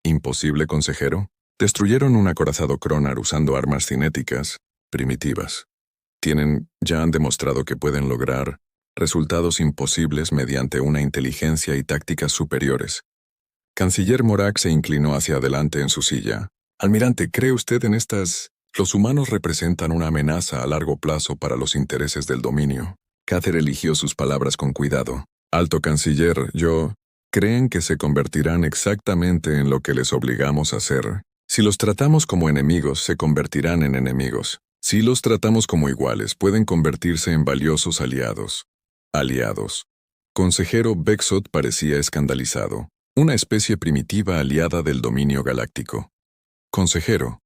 ¿Imposible, consejero? Destruyeron un acorazado Kronar usando armas cinéticas primitivas. Ya han demostrado que pueden lograr resultados imposibles mediante una inteligencia y tácticas superiores. Canciller Morak se inclinó hacia adelante en su silla. Almirante, ¿cree usted en estas? Los humanos representan una amenaza a largo plazo para los intereses del dominio. Cater eligió sus palabras con cuidado. Alto canciller, ¿creen que se convertirán exactamente en lo que les obligamos a hacer? Si los tratamos como enemigos, se convertirán en enemigos. Si los tratamos como iguales, pueden convertirse en valiosos aliados. Aliados. Consejero Bexot parecía escandalizado. Una especie primitiva aliada del dominio galáctico. Consejero,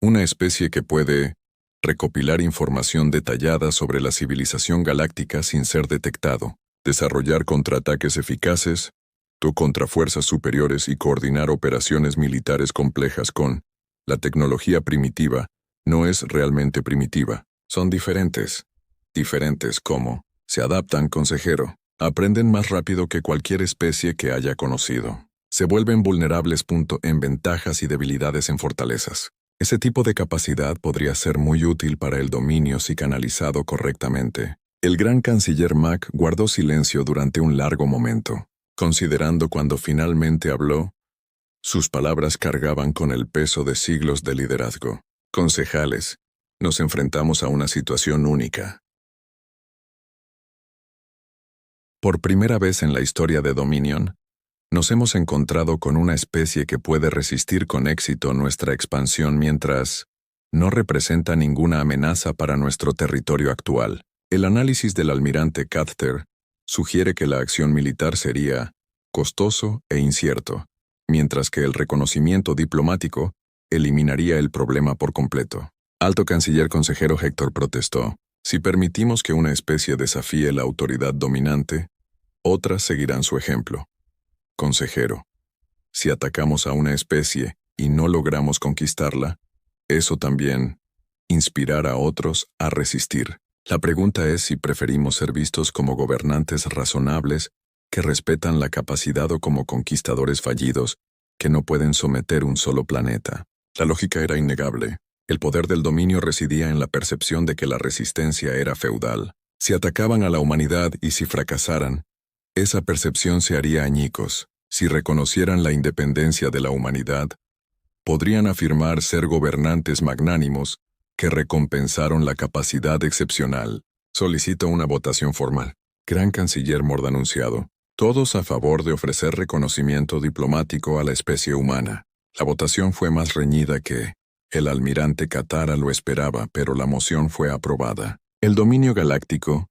una especie que puede recopilar información detallada sobre la civilización galáctica sin ser detectado, desarrollar contraataques eficaces, contra fuerzas superiores y coordinar operaciones militares complejas con la tecnología primitiva. No es realmente primitiva. Son diferentes. Diferentes ¿cómo? Se adaptan, consejero. Aprenden más rápido que cualquier especie que haya conocido. Se vuelven vulnerables. En ventajas y debilidades en fortalezas. Ese tipo de capacidad podría ser muy útil para el dominio si canalizado correctamente. El gran canciller Mac guardó silencio durante un largo momento. Considerando cuando finalmente habló, sus palabras cargaban con el peso de siglos de liderazgo. Concejales, nos enfrentamos a una situación única. Por primera vez en la historia de Dominion, Nos hemos encontrado con una especie que puede resistir con éxito nuestra expansión mientras no representa ninguna amenaza para nuestro territorio actual. El análisis del almirante Caster sugiere que la acción militar sería costoso e incierto, mientras que el reconocimiento diplomático eliminaría el problema por completo. Alto Canciller Consejero Héctor protestó: si permitimos que una especie desafíe la autoridad dominante, otras seguirán su ejemplo. Consejero, si atacamos a una especie y no logramos conquistarla, eso también inspirará a otros a resistir. La pregunta es si preferimos ser vistos como gobernantes razonables que respetan la capacidad o como conquistadores fallidos que no pueden someter un solo planeta. La lógica era innegable. El poder del dominio residía en la percepción de que la resistencia era feudal. Si atacaban a la humanidad y si fracasaran, esa percepción se haría añicos. Si reconocieran la independencia de la humanidad, podrían afirmar ser gobernantes magnánimos que recompensaron la capacidad excepcional. Solicito una votación formal. Gran Canciller Mord anunciado. Todos a favor de ofrecer reconocimiento diplomático a la especie humana. La votación fue más reñida que el almirante Katara lo esperaba, pero la moción fue aprobada. El dominio galáctico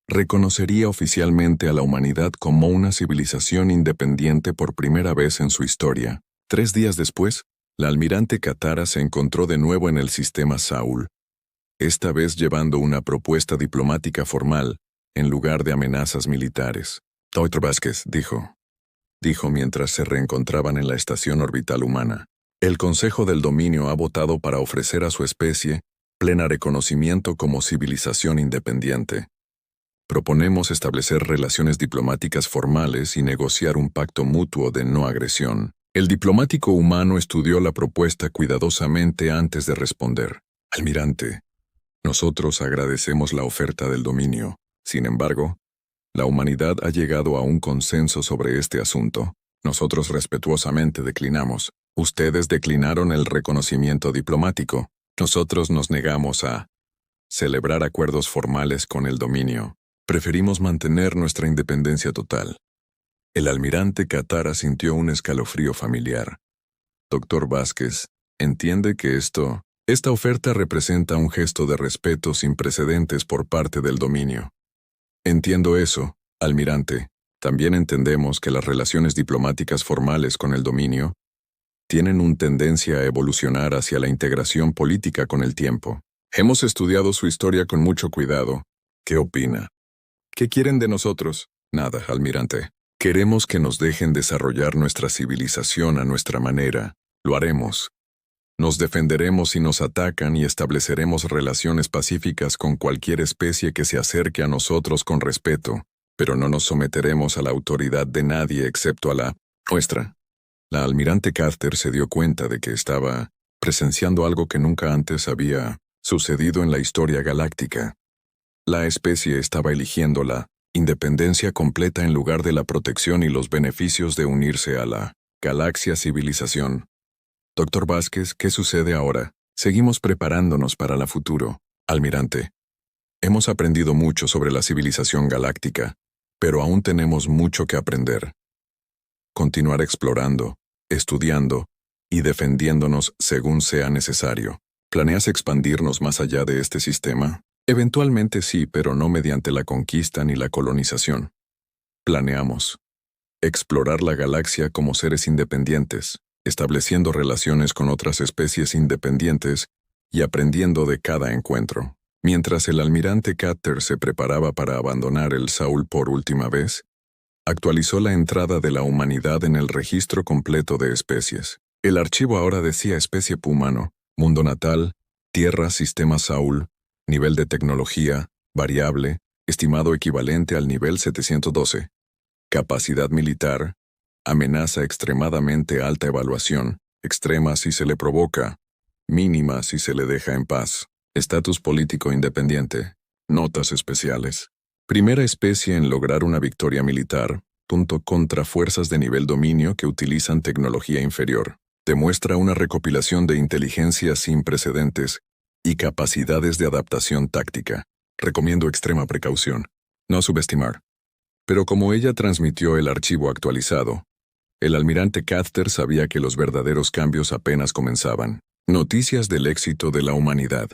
reconocería oficialmente a la humanidad como una civilización independiente por primera vez en su historia. 3 días después, la almirante Katara se encontró de nuevo en el sistema Saul, esta vez llevando una propuesta diplomática formal en lugar de amenazas militares. Dr. Vázquez dijo mientras se reencontraban en la estación orbital humana: el Consejo del Dominio ha votado para ofrecer a su especie pleno reconocimiento como civilización independiente. Proponemos establecer relaciones diplomáticas formales y negociar un pacto mutuo de no agresión. El diplomático humano estudió la propuesta cuidadosamente antes de responder. Almirante, nosotros agradecemos la oferta del dominio. Sin embargo, la humanidad ha llegado a un consenso sobre este asunto. Nosotros respetuosamente declinamos. Ustedes declinaron el reconocimiento diplomático. Nosotros nos negamos a celebrar acuerdos formales con el dominio. Preferimos mantener nuestra independencia total. El almirante Katara sintió un escalofrío familiar. Dr. Vázquez, entiende que esta oferta representa un gesto de respeto sin precedentes por parte del dominio. Entiendo eso, almirante. También entendemos que las relaciones diplomáticas formales con el dominio tienen una tendencia a evolucionar hacia la integración política con el tiempo. Hemos estudiado su historia con mucho cuidado. ¿Qué opina? ¿Qué quieren de nosotros? Nada, almirante. Queremos que nos dejen desarrollar nuestra civilización a nuestra manera. Lo haremos. Nos defenderemos si nos atacan y estableceremos relaciones pacíficas con cualquier especie que se acerque a nosotros con respeto, pero no nos someteremos a la autoridad de nadie excepto a la nuestra. La almirante Caster se dio cuenta de que estaba presenciando algo que nunca antes había sucedido en la historia galáctica. La especie estaba eligiendo la independencia completa en lugar de la protección y los beneficios de unirse a la galaxia civilización. Dr. Vázquez, ¿qué sucede ahora? Seguimos preparándonos para el futuro, almirante. Hemos aprendido mucho sobre la civilización galáctica, pero aún tenemos mucho que aprender. Continuar explorando, estudiando y defendiéndonos según sea necesario. ¿Planeas expandirnos más allá de este sistema? Eventualmente sí, pero no mediante la conquista ni la colonización. Planeamos explorar la galaxia como seres independientes, estableciendo relaciones con otras especies independientes y aprendiendo de cada encuentro. Mientras el almirante Caster se preparaba para abandonar el Saul por última vez, actualizó la entrada de la humanidad en el registro completo de especies. El archivo ahora decía especie humano, mundo natal, tierra, sistema Saul, nivel de tecnología, variable, estimado equivalente al nivel 712. Capacidad militar, amenaza extremadamente alta evaluación, extrema si se le provoca, mínima si se le deja en paz. Estatus político independiente. Notas especiales. Primera especie en lograr una victoria militar, contra fuerzas de nivel dominio que utilizan tecnología inferior. Demuestra una recopilación de inteligencia sin precedentes y capacidades de adaptación táctica. Recomiendo extrema precaución. No subestimar. Pero como ella transmitió el archivo actualizado, El almirante Caster sabía que los verdaderos cambios apenas comenzaban. Noticias del éxito de la humanidad.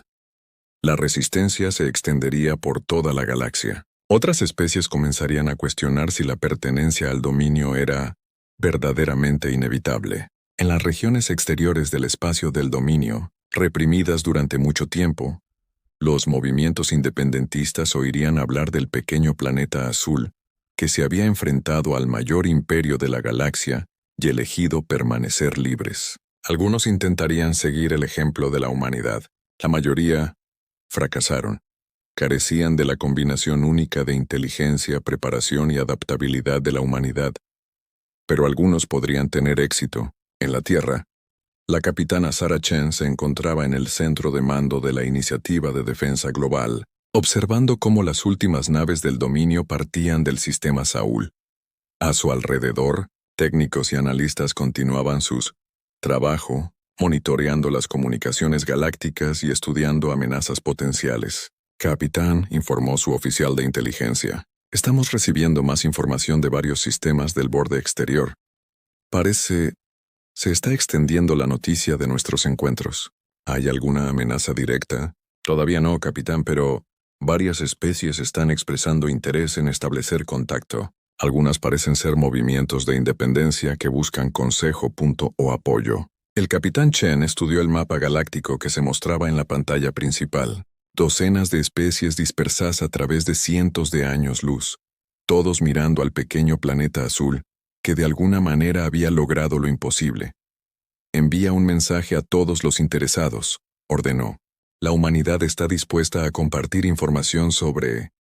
La resistencia se extendería por toda la galaxia. Otras especies comenzarían a cuestionar si la pertenencia al dominio era verdaderamente inevitable. En las regiones exteriores del espacio del dominio, reprimidas durante mucho tiempo, los movimientos independentistas oirían hablar del pequeño planeta azul, que se había enfrentado al mayor imperio de la galaxia y elegido permanecer libres. Algunos intentarían seguir el ejemplo de la humanidad. La mayoría fracasaron. Carecían de la combinación única de inteligencia, preparación y adaptabilidad de la humanidad. Pero algunos podrían tener éxito. En la Tierra, la capitana Sarah Chen se encontraba en el centro de mando de la Iniciativa de Defensa Global, observando cómo las últimas naves del dominio partían del sistema Saúl. A su alrededor, técnicos y analistas continuaban sus trabajo, monitoreando las comunicaciones galácticas y estudiando amenazas potenciales. Capitán, informó su oficial de inteligencia, estamos recibiendo más información de varios sistemas del borde exterior. Se está extendiendo la noticia de nuestros encuentros. ¿Hay alguna amenaza directa? Todavía no, capitán, pero varias especies están expresando interés en establecer contacto. Algunas parecen ser movimientos de independencia que buscan consejo o apoyo. El capitán Chen estudió el mapa galáctico que se mostraba en la pantalla principal. Docenas de especies dispersas a través de cientos de años luz, todos mirando al pequeño planeta azul, que de alguna manera había logrado lo imposible. Envía un mensaje a todos los interesados, ordenó. La humanidad está dispuesta a compartir información sobre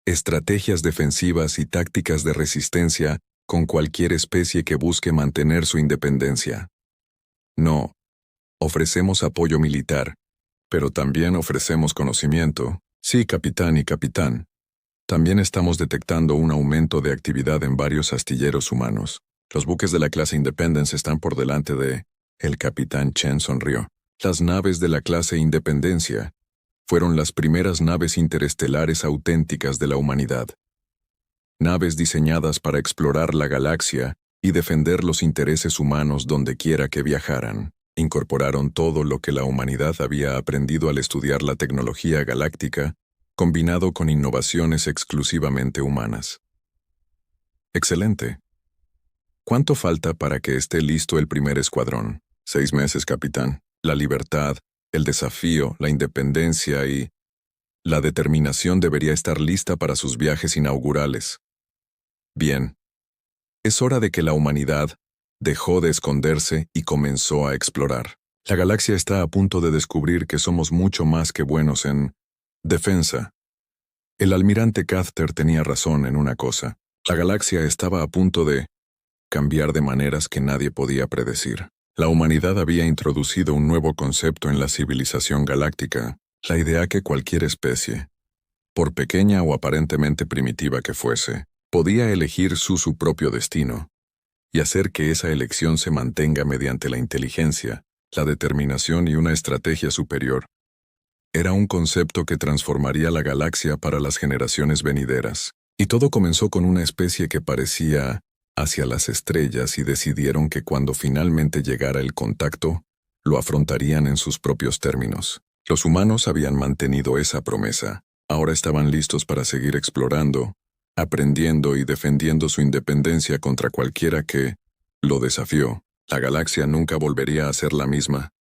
estrategias defensivas y tácticas de resistencia con cualquier especie que busque mantener su independencia. No. Ofrecemos apoyo militar, pero también ofrecemos conocimiento. Sí, capitán y capitán. También estamos detectando un aumento de actividad en varios astilleros humanos. Los buques de la clase Independence están por delante de... El capitán Chen sonrió. Las naves de la clase Independencia fueron las primeras naves interestelares auténticas de la humanidad. Naves diseñadas para explorar la galaxia y defender los intereses humanos donde quiera que viajaran. Incorporaron todo lo que la humanidad había aprendido al estudiar la tecnología galáctica, combinado con innovaciones exclusivamente humanas. Excelente. ¿Cuánto falta para que esté listo el primer escuadrón? 6 meses, capitán. La libertad, el desafío, la independencia y la determinación debería estar lista para sus viajes inaugurales. Bien. Es hora de que la humanidad dejó de esconderse y comenzó a explorar. La galaxia está a punto de descubrir que somos mucho más que buenos en defensa. El almirante Caster tenía razón en una cosa. La galaxia estaba a punto de cambiar de maneras que nadie podía predecir. La humanidad había introducido un nuevo concepto en la civilización galáctica, la idea que cualquier especie, por pequeña o aparentemente primitiva que fuese, podía elegir su propio destino, y hacer que esa elección se mantenga mediante la inteligencia, la determinación y una estrategia superior. Era un concepto que transformaría la galaxia para las generaciones venideras. Y todo comenzó con una especie que parecía hacia las estrellas y decidieron que cuando finalmente llegara el contacto, lo afrontarían en sus propios términos. Los humanos habían mantenido esa promesa. Ahora estaban listos para seguir explorando, aprendiendo y defendiendo su independencia contra cualquiera que lo desafió. La galaxia nunca volvería a ser la misma.